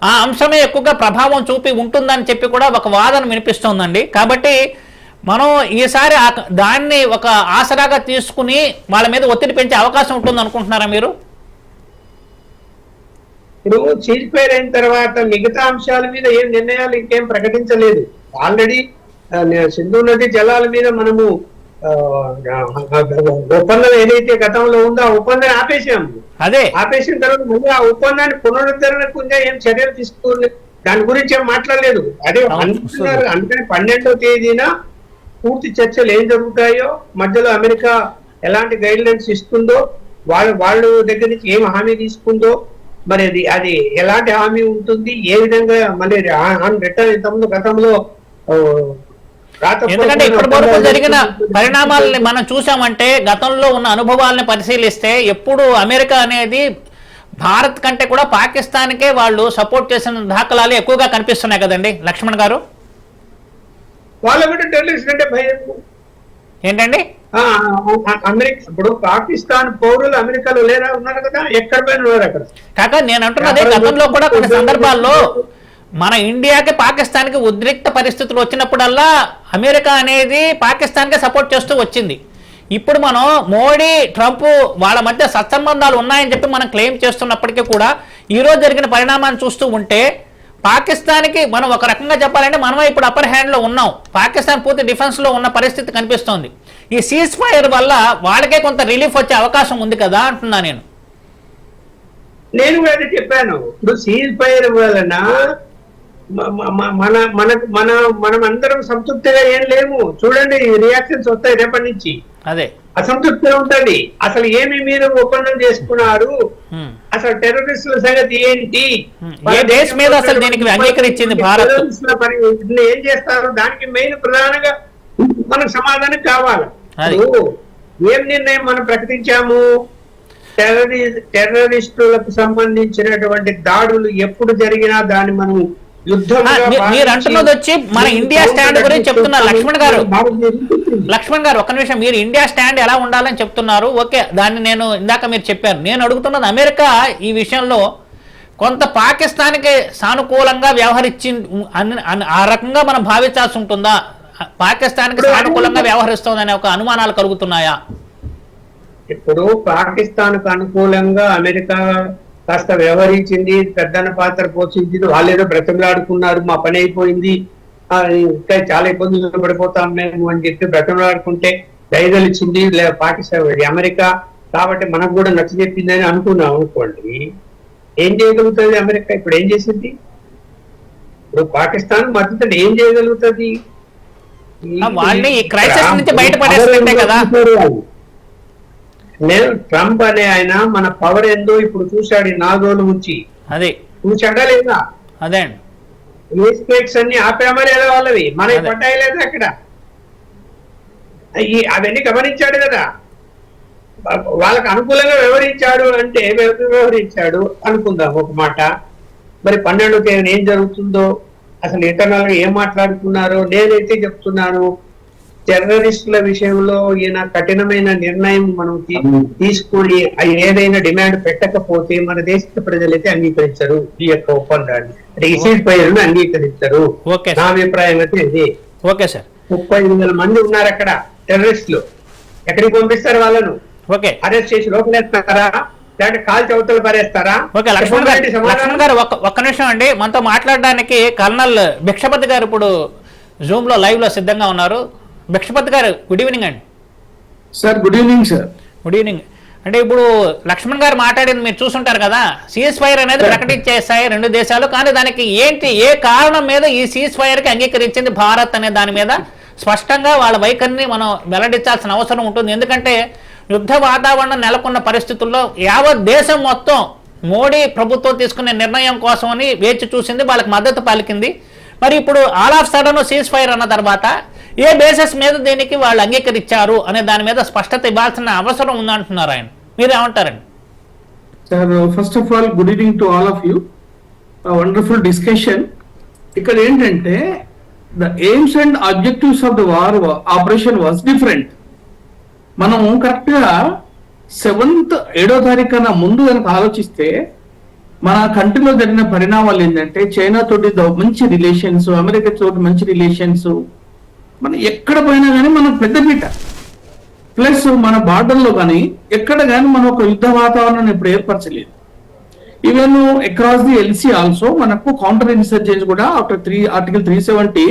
ఆ అంశమే ఎక్కువగా ప్రభావం చూపి ఉంటుందని చెప్పి కూడా ఒక వాదన వినిపిస్తోందండి. కాబట్టి మనం ఈసారి దాన్ని ఒక ఆసరాగా తీసుకుని వాళ్ళ మీద ఒత్తిడి పెంచే అవకాశం ఉంటుంది అనుకుంటున్నారా మీరు? ఇప్పుడు చీజ్ అయిన తర్వాత మిగతా అంశాల మీద ఏం నిర్ణయాలు ఇంకేం ప్రకటించలేదు. ఆల్రెడీ సింధు నది జలాల మీద మనము ఒప్పందం ఏదైతే గతంలో ఉందో ఆ ఒప్పందాన్ని ఆపేసాము. ఆపేసిన తర్వాత మళ్ళీ ఆ ఒప్పందాన్ని పునరుద్ధరణకు ఏం చర్యలు తీసుకోలేదు, దాని గురించి ఏం మాట్లాడలేదు. అదే అనుకుంటున్నారు. అందుకని 12వ తేదీన పూర్తి చర్చలు ఏం జరుగుతాయో, మధ్యలో అమెరికా ఎలాంటి గైడ్ లైన్స్ ఇస్తుందో, వాళ్ళు దగ్గర నుంచి ఏం హామీ తీసుకుందో, మరి అది ఎలాంటి హామీ ఉంటుంది, ఏ విధంగా మళ్ళీ రిటర్న్ ఇంతకుముందు గతంలో ఎందుకంటే ఇప్పటి వరకు జరిగిన పరిణామాలని మనం చూసామంటే, గతంలో ఉన్న అనుభవాలను పరిశీలిస్తే ఎప్పుడు అమెరికా అనేది భారత్ కంటే కూడా పాకిస్తాన్కే వాళ్ళు సపోర్ట్ చేసిన దాఖలాలు ఎక్కువగా కనిపిస్తున్నాయి కదండి లక్ష్మణ్ గారు. వాళ్ళ కూడా టెర్రరిస్ట్ అంటే భయం ఏంటండి? అమెరికా ఇప్పుడు పాకిస్తాన్ పౌరులు అమెరికాలో లేరా? ఉన్నారు కదా, ఎక్కడ పైన ఉన్నారు అక్కడ. కాక నేను అంటున్నది, గతంలో కూడా కొన్ని సందర్భాల్లో మన ఇండియాకి పాకిస్తాన్కి ఉద్రిక్త పరిస్థితులు వచ్చినప్పుడల్లా అమెరికా అనేది పాకిస్తాన్కి సపోర్ట్ చేస్తూ వచ్చింది. ఇప్పుడు మనం మోడీ ట్రంప్ వాళ్ళ మధ్య సత్సంబంధాలు ఉన్నాయని చెప్పి మనం క్లెయిమ్ చేస్తున్నప్పటికీ కూడా ఈరోజు జరిగిన పరిణామాన్ని చూస్తూ ఉంటే పాకిస్తాన్కి మనం ఒక రకంగా చెప్పాలంటే మనమే ఇప్పుడు అప్పర్ హ్యాండ్లో ఉన్నాం. పాకిస్తాన్ పూర్తి డిఫెన్స్లో ఉన్న పరిస్థితి కనిపిస్తోంది. ఈ సీజ్ ఫైర్ వల్ల వాళ్ళకే కొంత రిలీఫ్ వచ్చే అవకాశం ఉంది కదా అంటున్నా నేను. నేను కూడా చెప్పాను, ఇప్పుడు సీజ్ ఫైర్ వలన మనం అందరం సంతృప్తిగా ఏం లేము. చూడండి రియాక్షన్స్ వస్తాయి రేపటి నుంచి. అదే అసంతృప్తి ఉంటది. అసలు ఏమి మీరు ఒప్పందం చేసుకున్నారు, అసలు టెర్రరిస్టుల సంగతి ఏంటి, ఏ దేశం మీద అసలు దీనికి అంగీకరించింది భారత్, ఏం చేస్తారు, దానికి మెయిన్ ప్రధానంగా మనకు సమాధానం కావాలి. ఏం నిర్ణయం మనం ప్రకటించాము? టెర్రరిస్టులకు సంబంధించినటువంటి దాడులు ఎప్పుడు జరిగినా దాన్ని మనం మీరు అంటున్నది వచ్చి మన ఇండియా స్టాండ్ గురించి చెప్తున్నారు లక్ష్మణ్ గారు. ఒక్క నిమిషం, మీరు ఇండియా స్టాండ్ ఎలా ఉండాలని చెప్తున్నారు. ఓకే, దాన్ని నేను ఇందాక మీరు చెప్పారు. నేను అడుగుతున్నది అమెరికా ఈ విషయంలో కొంత పాకిస్తాన్కి సానుకూలంగా వ్యవహరించి ఆ రకంగా మనం భావించాల్సి ఉంటుందా? పాకిస్తాన్కి సానుకూలంగా వ్యవహరిస్తోందనే ఒక అనుమానాలు కలుగుతున్నాయా? ఇప్పుడు పాకిస్తాన్ కు అనుకూలంగా అమెరికా కాస్త వ్యవహరించింది, పెద్దన్న పాత్ర పోషించింది. వాళ్ళేదో బ్రతంలాడుకున్నారు, మా పని అయిపోయింది, ఇంకా చాలా ఇబ్బందులు పడిపోతాం మేము అని చెప్పి బ్రతంలాడుకుంటే ధైర్యాలు ఇచ్చింది పాకిస్తాన్ అమెరికా. కాబట్టి మనకు కూడా నచ్చ చెప్పింది అని అనుకున్నాం అనుకోండి. ఏం చేయగలుగుతుంది అమెరికా? ఇప్పుడు ఏం చేసింది? ఇప్పుడు పాకిస్తాన్ మద్దతు ఏం చేయగలుగుతుంది? నేను ట్రంప్ అనే ఆయన మన పవర్ ఏందో ఇప్పుడు చూశాడు ఈ 4 రోజుల నుంచి. అదే చూశాడా లేదా? అదే ఏ స్టేట్స్ అన్ని ఆపామా లేదా వాళ్ళవి? మనకి పడ్డాయి లేదా అక్కడ? అవన్నీ గమనించాడు కదా. వాళ్ళకి అనుకూలంగా వ్యవహరించాడు అంటే వ్యవహరించాడు అనుకుందాం ఒక మాట. మరి 12వ తేదీన ఏం జరుగుతుందో, అసలు ఇంటర్నల్ గా ఏం మాట్లాడుతున్నారో నేనైతే చెప్తున్నాను. టెర్రరిస్టుల విషయంలో ఈయన కఠినమైన నిర్ణయం మనం తీసుకుని ఏదైనా డిమాండ్ పెట్టకపోతే మన దేశ ప్రజలైతే అంగీకరించరు ఈ యొక్క ఒప్పందాన్ని, సీజ్ ఫైర్ ను అంగీకరించరు. నా అభిప్రాయం అయితే ఇది. ఓకే సార్, 35,000 మంది ఉన్నారు అక్కడ టెర్రరిస్టులు. ఎక్కడికి పంపిస్తారు వాళ్ళను? అరెస్ట్ చేసి లోపలేస్తారా, లేదంటే కాల్ చౌతలు పారేస్తారా? ఓకే లక్ష్మణ్ గారు ఒక్క నిమిషం అండి. మనతో మాట్లాడడానికి కర్నల్ భిక్షపతి గారు ఇప్పుడు జూమ్ లో లైవ్ లో సిద్ధంగా ఉన్నారు. భిక్షపతి గారు గుడ్ ఈవినింగ్ అండి. Sir good evening sir. Good evening. అంటే ఇప్పుడు లక్ష్మణ్ గారు మాట్లాడింది మీరు చూసుంటారు కదా. సీజ్ ఫైర్ అనేది ప్రకటించేస్తాయి 2 దేశాలు, కానీ దానికి ఏంటి, ఏ కారణం మీద ఈ సీజ్ ఫైర్ కి అంగీకరించింది భారత్ అనే దాని మీద స్పష్టంగా వాళ్ళ వైఖరిని మనం వెల్లడించాల్సిన అవసరం ఉంటుంది. ఎందుకంటే యుద్ధ వాతావరణం నెలకొన్న పరిస్థితుల్లో యావత్ దేశం మొత్తం మోడీ ప్రభుత్వం తీసుకునే నిర్ణయం కోసమని వేచి చూసింది, వాళ్ళకి మద్దతు పలికింది. మరి ఇప్పుడు all of sudden cease fire అన్న తర్వాత ఏ బేసిస్ మీద దీనికి వాళ్ళు అంగీకరించారు అనే దాని మీద స్పష్టత ఇవ్వాల్సిన అవసరం ఉందంటున్నారు ఆయన. మీరు ఏమంటారండి? Sir first of all good evening to all of you. Wonderful discussion. ఇక్కడ ఏంటంటే the aims and objectives of the war operation was different. మనం కరెక్ట్ గా 7వ తారీఖున ముందు కనుక ఆలోచిస్తే మన కంట్రీలో జరిగిన పరిణామాలు ఏంటంటే చైనా తోటి మంచి రిలేషన్స్, అమెరికా తోటి మంచి రిలేషన్స్, మనం ఎక్కడ పోయినా కానీ మనం పెద్దపీట. ప్లస్ మన బార్డర్లో కానీ ఎక్కడ కానీ మనం ఒక యుద్ధ వాతావరణాన్ని ఇప్పుడు ఏర్పరచలేదు. Even across the LC also మనకు కౌంటర్ ఇన్సర్జెన్స్ కూడా ఆఫ్టర్ ఆర్టికల్ 370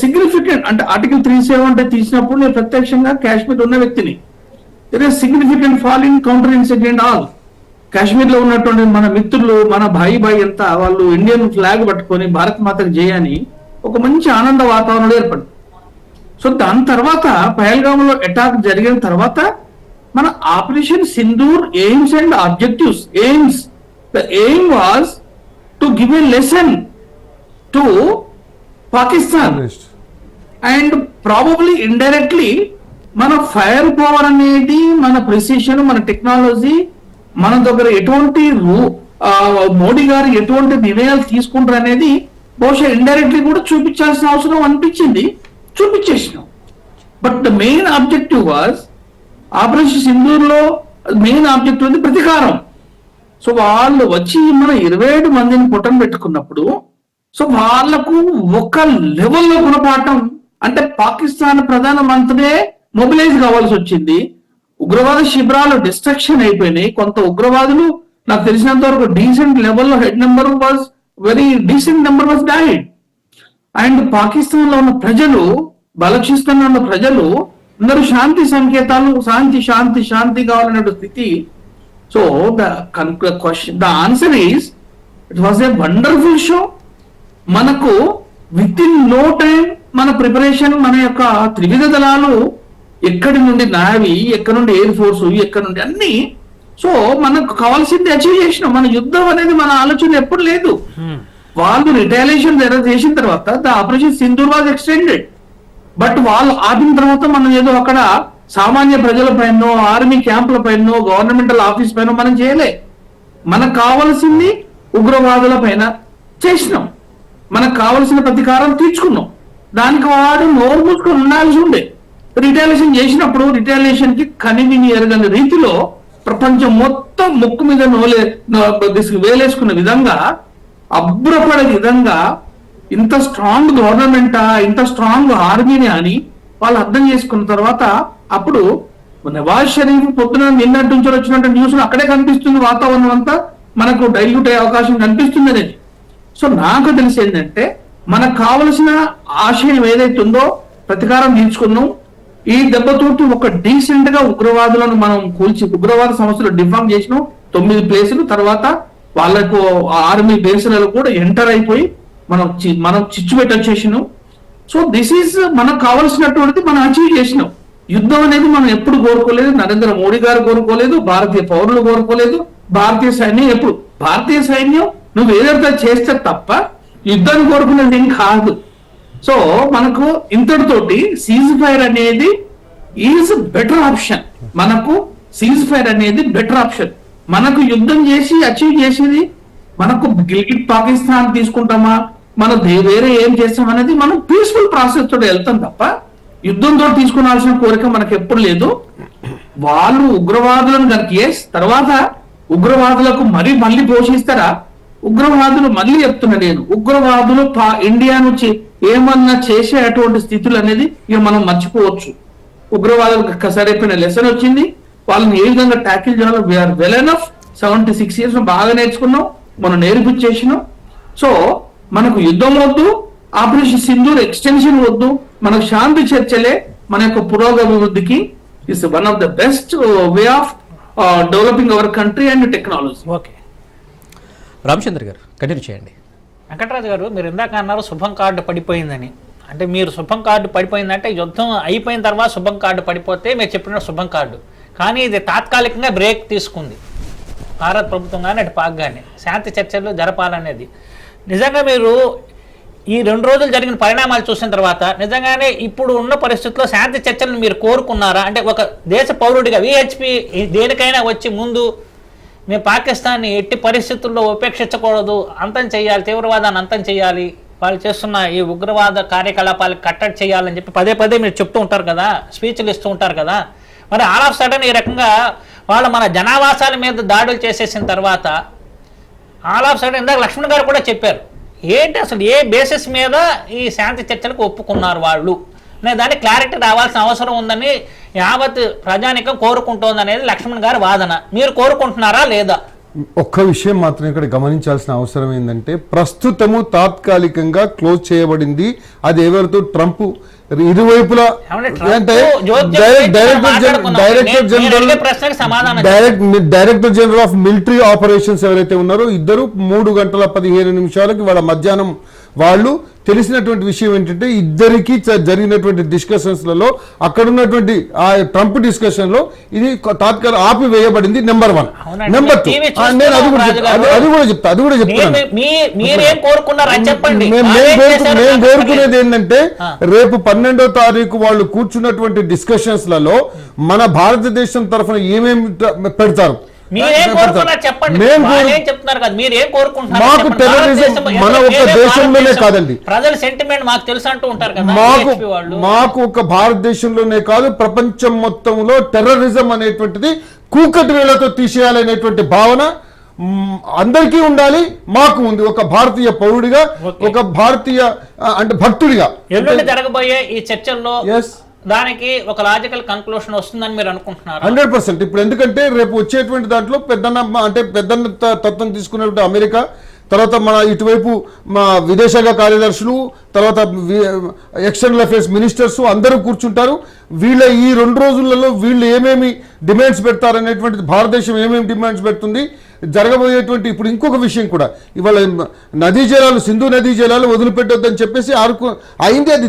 సిగ్నిఫికెంట్, అంటే ఆర్టికల్ 370 తీసినప్పుడు నేను ప్రత్యక్షంగా కాశ్మీర్ ఉన్న వ్యక్తిని. Significant fall in counter insurgent all. Kashmir లో ఉన్నటువంటి మన మిత్రులు, మన భాయి అంతా వాళ్ళు ఇండియన్ ఫ్లాగ్ పట్టుకొని భారత్ మాతకు జయని ఒక మంచి ఆనంద వాతావరణం ఏర్పడింది. సో దాని తర్వాత పహల్గామ్ లో అటాక్ జరిగిన తర్వాత మన operation Sindoor aims and objectives. The aim was to give a lesson to Pakistan and probably indirectly మన ఫైర్ పవర్ అనేది, మన ప్రెసిషన్, మన టెక్నాలజీ, మన దగ్గర ఎటువంటి మోడీ గారు ఎటువంటి నిర్ణయాలు తీసుకుంటారు అనేది బహుశా ఇండైరెక్ట్లీ కూడా చూపించాల్సిన అవసరం అనిపించింది, చూపించేసినాం. But the main objective was operation Sindoor లో మెయిన్ ఆబ్జెక్టివ్ ఉంది ప్రతీకారం. సో వాళ్ళు వచ్చి మన 27 మందిని పుట్టం పెట్టుకున్నప్పుడు సో వాళ్లకు ఒక లెవెల్లో గుణపాఠం, అంటే పాకిస్తాన్ ప్రధానమంత్రే మొబిలైజ్ కావాల్సి వచ్చింది. ఉగ్రవాద శిబిరాలు డిస్ట్రక్షన్ అయిపోయినాయి. కొంత ఉగ్రవాదులు నాకు తెలిసినంత వరకు డీసెంట్ లెవెల్లో head number was very decent number was died. And Pakistan లో ఉన్న ప్రజలు, బలూచిస్తాన్ లో ఉన్న ప్రజలు అందరూ శాంతి సంకేతాలు, శాంతి శాంతి శాంతి కావాలనే స్థితి. So the answer is it was a wonderful show. మనకు విత్ ఇన్ నో టైం మన ప్రిపరేషన్, మన యొక్క త్రివిధ దళాలు ఎక్కడి నుండి నావీ, ఎక్కడి నుండి ఎయిర్ ఫోర్స్, ఎక్కడి నుండి అన్ని, సో మనకు కావాల్సింది అచీవ్ చేసినాం. మన యుద్ధం అనేది మన ఆలోచన ఎప్పుడు లేదు. వాళ్ళు రిటాలియేషన్ చేసిన తర్వాత the operation Sindoor was extended. But వాళ్ళు ఆపిన తర్వాత మనం ఏదో అక్కడ సామాన్య ప్రజల పైన, ఆర్మీ క్యాంపుల పైన, గవర్నమెంటల్ ఆఫీస్ పైన మనం చేయలే. మనకు కావాల్సింది ఉగ్రవాదుల పైన చేసినాం. మనకు కావలసిన ప్రతీకారం తీర్చుకున్నాం. దానికి వాడు నోరు మూసుకొని ఉండాల్సి ఉండే. రిటాలియేషన్ చేసినప్పుడు రిటాలియేషన్ కి కనివిని ఎరగని రీతిలో ప్రపంచం మొత్తం ముక్కు మీద వేలేసుకున్న విధంగా, అబ్బురపడే విధంగా, ఇంత స్ట్రాంగ్ గవర్నమెంటా, ఇంత స్ట్రాంగ్ ఆర్మీని అని వాళ్ళు అర్థం చేసుకున్న తర్వాత అప్పుడు నవాజ్ షరీఫ్ పొద్దున నిన్నటి నుంచి వచ్చినట్టు న్యూస్ అక్కడే కనిపిస్తుంది. వాతావరణం అంతా మనకు డైల్యూట్ అయ్యే అవకాశం కనిపిస్తుంది అనేది. సో నాకు తెలిసి ఏంటంటే మనకు కావలసిన ఆశయం ఏదైతే ఉందో ప్రతీకారం తీర్చుకున్నాం. ఈ దెబ్బతోటి ఒక డీసెంట్ గా ఉగ్రవాదులను మనం కూల్చి, ఉగ్రవాద సంస్థలు డిఫామ్ చేసినాం 9 ప్లేసులు. తర్వాత వాళ్ళకు ఆర్మీ బేసులలో కూడా ఎంటర్ అయిపోయి మనం చిచ్చు పెట్టొచ్చేసినాం. సో దిస్ ఈజ్ మనకు కావలసినటువంటిది మనం అచీవ్ చేసినాం. యుద్ధం అనేది మనం ఎప్పుడు కోరుకోలేదు, నరేంద్ర మోడీ గారు కోరుకోలేదు, భారతీయ పౌరులు కోరుకోలేదు, భారతీయ సైన్యం ఎప్పుడు. భారతీయ సైన్యం నువ్వు ఏదైతే చేస్తే తప్ప యుద్ధాన్ని కోరుకునేది ఏం కాదు. సో మనకు ఇంతటితోటి సీజ్ ఫైర్ అనేది ఈజ్ బెటర్ ఆప్షన్. మనకు సీజ్ ఫైర్ అనేది బెటర్ ఆప్షన్. మనకు యుద్ధం చేసి అచీవ్ చేసేది, మనకు గిల్గిట్ పాకిస్తాన్ తీసుకుంటామా, మనం వేరే ఏం చేస్తాం అనేది మనం పీస్ఫుల్ ప్రాసెస్ తోటి వెళ్తాం తప్ప యుద్ధంతో తీసుకునాల్సిన కోరిక మనకు ఎప్పుడు లేదు. వాళ్ళు ఉగ్రవాదులను కనుక తర్వాత ఉగ్రవాదులకు మళ్ళీ పోషిస్తారా? ఉగ్రవాదులు మళ్ళీ చెప్తున్నా నేను, ఉగ్రవాదులు ఇండియా నుంచి ఏమన్నా చేసే అటువంటి స్థితులు అనేది ఇక మనం మర్చిపోవచ్చు. ఉగ్రవాదులకు సరైన లెసన్ వచ్చింది. వాళ్ళని ఏ విధంగా ట్యాకిల్ చేయాలో వీఆర్ వెల్ ఎనఫ్. 76 years బాగా నేర్చుకున్నాం, మనం నేర్పించేసినాం. సో మనకు యుద్ధం వద్దు, ఆపరేషన్ సింధూర్ ఎక్స్టెన్షన్ వద్దు, మనకు శాంతి చర్చలే మన యొక్క పురోగభివృద్ధికి is one of the best way of developing our country and technology. Okay, Ramachandra garu continue చేయండి. వెంకటరాజు గారు, మీరు ఇందాక అన్నారు శుభం కార్డు పడిపోయిందని. అంటే మీరు శుభం కార్డు పడిపోయిందంటే యుద్ధం అయిపోయిన తర్వాత శుభం కార్డు పడిపోతే మీరు చెప్పిన శుభం కార్డు, కానీ ఇది తాత్కాలికంగా బ్రేక్ తీసుకుంది భారత ప్రభుత్వం కానీ అటు పాక్ కానీ శాంతి చర్చలు జరపాలనేది. నిజంగా మీరు ఈ 2 రోజులు జరిగిన పరిణామాలు చూసిన తర్వాత నిజంగానే ఇప్పుడు ఉన్న పరిస్థితుల్లో శాంతి చర్చలను మీరు కోరుకున్నారా? అంటే ఒక దేశ పౌరుడిగా విహెచ్పి దేనికైనా వచ్చి ముందు మేము పాకిస్తాన్ని ఎట్టి పరిస్థితుల్లో ఉపేక్షించకూడదు, అంతం చేయాలి, తీవ్రవాదాన్ని అంతం చేయాలి, వాళ్ళు చేస్తున్న ఈ ఉగ్రవాద కార్యకలాపాలకు కట్టడి చేయాలని చెప్పి పదే మీరు చెప్తూ ఉంటారు కదా, స్పీచ్లు ఇస్తూ ఉంటారు కదా. మరి ఆల్ ఆఫ్ సడన్ ఈ రకంగా వాళ్ళు మన జనావాసాల మీద దాడులు చేసేసిన తర్వాత ఆల్ ఆఫ్ సడన్ ఇందాక లక్ష్మణ్ గారు కూడా చెప్పారు, ఏంటి అసలు ఏ బేసిస్ మీద ఈ శాంతి చర్చలకు ఒప్పుకున్నారు వాళ్ళు అనే దానికి క్లారిటీ రావాల్సిన అవసరం ఉందని యావత్ ప్రజానికం కోరుకుంటోంది అనేది లక్ష్మణ్ గారి వాదన. మీరు కోరుకుంటున్నారా లేదా? ఒక్క విషయం మాత్రం ఇక్కడ గమనించాల్సిన అవసరం ఏంటంటే ప్రస్తుతము తాత్కాలికంగా క్లోజ్ చేయబడింది. అది ఎవరితో ట్రంప్ ఇరువైపులా అంటే director general of military operations ఎవరైతే ఉన్నారో ఇద్దరు 3:15 వాళ్ళ మధ్యాహ్నం వాళ్ళు తెలిసినటువంటి విషయం ఏంటంటే ఇద్దరికి జరిగినటువంటి డిస్కషన్స్లలో అక్కడ ఉన్నటువంటి ఆ ట్రంప్ డిస్కషన్ లో ఇది తాత్కాలిక ఆపివేయబడింది. నెంబర్ 1. నెంబర్ 2 నేను అది కూడా చెప్తాను. మేము కోరుకునేది ఏంటంటే రేపు 12వ తారీఖు వాళ్ళు కూర్చున్నటువంటి డిస్కషన్స్ లలో మన భారతదేశం తరఫున ఏమేమి పెడతారు. మాకు టెర్రరిజం మన ఒక దేశంలోనే కాదండి, ప్రజల సెంటిమెంట్ మాకు తెలుసు అంటూ ఉంటారు కదా, మాకు ఒక భారతదేశంలోనే కాదు ప్రపంచం మొత్తంలో టెర్రరిజం అనేటువంటిది కూకటి వేలతో తీసేయాలనేటువంటి భావన అందరికీ ఉండాలి. మాకు ఉంది. ఒక భారతీయ పౌరుడిగా, ఒక భారతీయ అంటే భక్తుడిగా ఎల్లుండి జరగబోయే ఈ చర్చల్లో దానికి ఒక లాజికల్ కంక్లూషన్ వస్తుందని మీరు అనుకుంటున్నారు? 100%. ఇప్పుడు ఎందుకంటే రేపు వచ్చేటువంటి దాంట్లో పెద్దన్న తత్వం తీసుకున్నటువంటి అమెరికా, తర్వాత మన ఇటువైపు మా విదేశాంగ కార్యదర్శులు, తర్వాత ఎక్స్టర్నల్ అఫేర్స్ మినిస్టర్స్ అందరూ కూర్చుంటారు. వీళ్ళ ఈ 2 రోజులలో వీళ్ళు ఏమేమి డిమాండ్స్ పెడతారనేటువంటిది, భారతదేశం ఏమేమి డిమాండ్స్ పెడుతుంది, జరగబోయేటువంటి ఇప్పుడు ఇంకొక విషయం కూడా, ఇవాళ నదీ జలాలు, సింధు నదీ జలాలు వదిలిపెట్టొద్దని చెప్పేసి అయింది, అది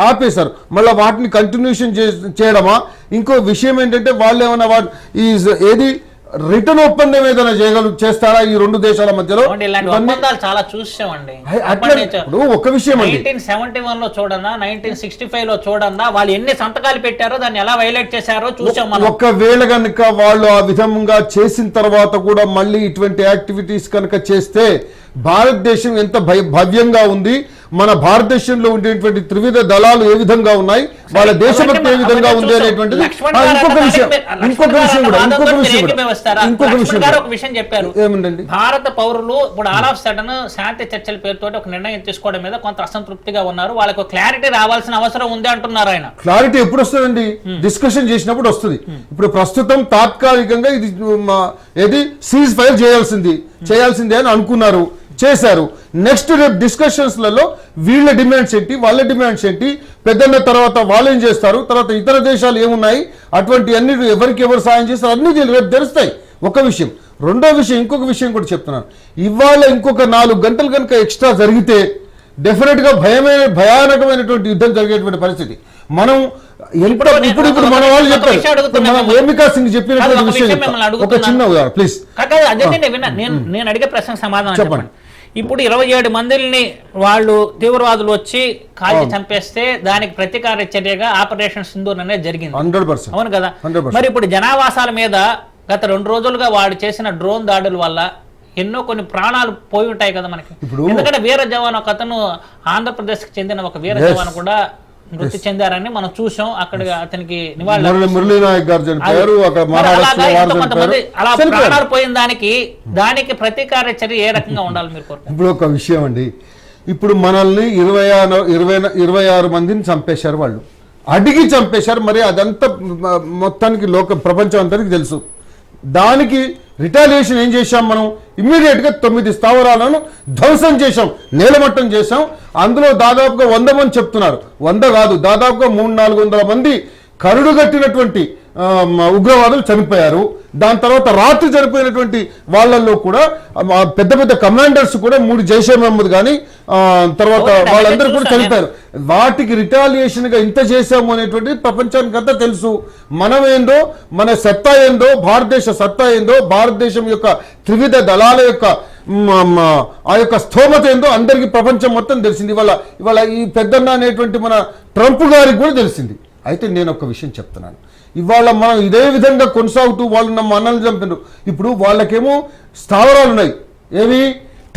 ఆపేశారు. మళ్ళీ వాటిని కంటిన్యూషన్ చేయడమా? ఇంకో విషయం ఏంటంటే వాళ్ళు ఏమైనా ఏది రిటర్న్ ఒప్పందం ఏదైనా చేస్తారా ఈ 2 దేశాల మధ్యలో? ఇలాంటి ఒప్పందాలు చాలా చూసామండి. ఇప్పుడు ఒక విషయం అండి, 1971 లో చూడన్నా, 1965 లో చూడన్నా, వాళ్ళు ఎన్ని సంతకాలు పెట్టారో దాన్ని ఎలా వైలేట్ చేశారో చూసాం మనం. ఒకవేళ కనుక వాళ్ళు ఆ విధంగా చేసిన తర్వాత కూడా మళ్ళీ ఇటువంటి యాక్టివిటీస్ కనుక చేస్తే భారతదేశం ఎంత భవ్యంగా ఉంది, మన భారతదేశంలో ఉండేటువంటి త్రివిధ దళాలు ఏ విధంగా ఉన్నాయి, వాళ్ళ దేశభక్తి ఏ విధంగా ఉంది అనేటువంటిది. ఇంకొక విషయం చెప్పారు ఏమిటండి, భారత పౌరులు ఇప్పుడు ఆల్ ఆఫ్ సడన్ శాంతి చర్చల పేరుతో ఒక నిర్ణయం తీసుకోవడం మీద కొంత అసంతృప్తిగా ఉన్నారు, వాళ్ళకు క్లారిటీ రావాల్సిన అవసరం ఉంది అంటున్నారు ఆయన. క్లారిటీ ఎప్పుడు వస్తుందండి? డిస్కషన్ చేసినప్పుడు వస్తుంది. ఇప్పుడు ప్రస్తుతం తాత్కాలికంగా ఇది ఏది సీజ్ ఫైర్ చేయాల్సిందే అని అనుకున్నారు, చేశారు. నెక్స్ట్ రేపు డిస్కషన్స్లలో వీళ్ళ డిమాండ్స్ ఏంటి, వాళ్ళ డిమాండ్స్ ఏంటి, పెద్దన్న తర్వాత వాళ్ళు ఏం చేస్తారు, తర్వాత ఇతర దేశాలు ఏమున్నాయి, అటువంటి అన్ని ఎవరికి ఎవరు సాయం చేస్తారు అన్ని రేపు తెలుస్తాయి. ఒక విషయం. రెండో విషయం, ఇంకొక విషయం కూడా చెప్తున్నాను. ఇవాళ ఇంకొక 4 గంటలు కనుక ఎక్స్ట్రా జరిగితే డెఫినెట్ గా భయానకమైనటువంటి యుద్ధం జరిగేటువంటి పరిస్థితి. మనం ఇప్పుడు మన వాళ్ళు చెప్పారు, మన వేమికా సింగ్ చెప్పినటువంటి విషయం ఒక చిన్న ఉదాహరణ ప్లీజ్. నేను అడిగే ప్రశ్నకు సమాధానం చెప్పండి. ఇప్పుడు 27 మందిని వాళ్ళు తీవ్రవాదులు వచ్చి కాల్చి చంపేస్తే దానికి ప్రతీకార చర్యగా ఆపరేషన్ సింధూర్ అనేది జరిగింది. 100%. అవును కదా. మరి ఇప్పుడు జనావాసాల మీద గత 2 రోజులుగా వాడు చేసిన డ్రోన్ దాడుల వల్ల ఎన్నో కొన్ని ప్రాణాలు పోయి ఉంటాయి కదా మనకి. ఎందుకంటే వీర జవాన్ ఒక అతను ఆంధ్రప్రదేశ్ కి చెందిన ఒక వీర జవాన్ కూడా మృతి చెందారని మనం చూసాం. అక్కడ అతనికి అలా ప్రాణాలు పోయిన దానికి ప్రతీకార చర్య ఏ రకంగా ఉండాలి మీరు కోరుకుంటున్నారు? ఇప్పుడు ఒక విషయం అండి, ఇప్పుడు మనల్ని 26 మందిని చంపేశారు, వాళ్ళు అడిగి చంపేశారు. మరి అదంతా మొత్తానికి ప్రపంచం అంతటికి తెలుసు. దానికి రిటాలియేషన్ ఏం చేశాం మనం? ఇమ్మీడియట్ గా 9 స్థావరాలను ధ్వంసం చేశాం, నేలమట్టం చేశాం. అందులో దాదాపుగా 100 మంది చెప్తున్నారు, 100 కాదు, దాదాపుగా 300-400 మంది కరుడుగట్టినటువంటి ఉగ్రవాదులు చనిపోయారు. దాని తర్వాత రాత్రి చనిపోయినటువంటి వాళ్ళల్లో కూడా పెద్ద పెద్ద కమాండర్స్ కూడా 3 జైషే మహమ్మద్ కానీ తర్వాత వాళ్ళందరూ కూడా చనిపోయారు. వాటికి రిటాలియేషన్ గా ఇంత చేశాము అనేటువంటి ప్రపంచానికి అంతా తెలుసు. మనమేందో, మన సత్తా ఏందో, భారతదేశ సత్తా ఏందో, భారతదేశం యొక్క త్రివిధ దళాల యొక్క ఆ యొక్క స్థోమత ఏందో అందరికీ ప్రపంచం మొత్తం తెలిసింది. ఇవాళ ఈ పెద్దన్న అనేటువంటి మన ట్రంప్ గారికి కూడా తెలిసింది. అయితే నేను ఒక విషయం చెప్తున్నాను, ఇవాళ మనం ఇదే విధంగా కొనసాగుతూ వాళ్ళు మనల్ని చంపినారు. ఇప్పుడు వాళ్ళకేమో స్థావరాలు ఉన్నాయి, ఏవి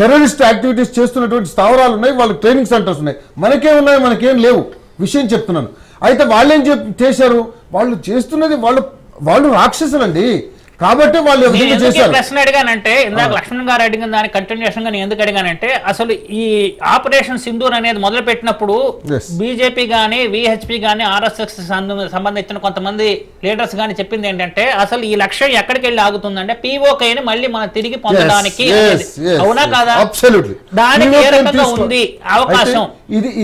టెర్రరిస్ట్ యాక్టివిటీస్ చేస్తున్నటువంటి స్థావరాలు ఉన్నాయి, వాళ్ళకి ట్రైనింగ్ సెంటర్స్ ఉన్నాయి. మనకేమున్నాయి? మనకేం లేవు. విషయం చెప్తున్నాను. అయితే వాళ్ళు ఏం చేశారు? వాళ్ళు చేస్తున్నది వాళ్ళు రాక్షసులండి. కాబట్టి వాళ్ళు ప్రశ్న అడిగానంటే, ఇందాక లక్ష్మణ్ గారు అడిగిన దానికి కంటిన్యూషన్ గా నేను ఎందుకు అడిగానంటే, అసలు ఈ ఆపరేషన్ సింధూర్ అనేది మొదలు పెట్టినప్పుడు బీజేపీ గానీ, విహెచ్పి గానీ, ఆర్ఎస్ఎస్ సంబంధించిన కొంతమంది లీడర్స్ గానీ చెప్పింది ఏంటంటే, అసలు ఈ లక్ష్యం ఎక్కడికి వెళ్ళి ఆగుతుందంటే పీఓకేని మళ్ళీ మనం తిరిగి పొందడానికి. అవునా కాదా? దానికి ఏ రకంగా ఉంది అవకాశం?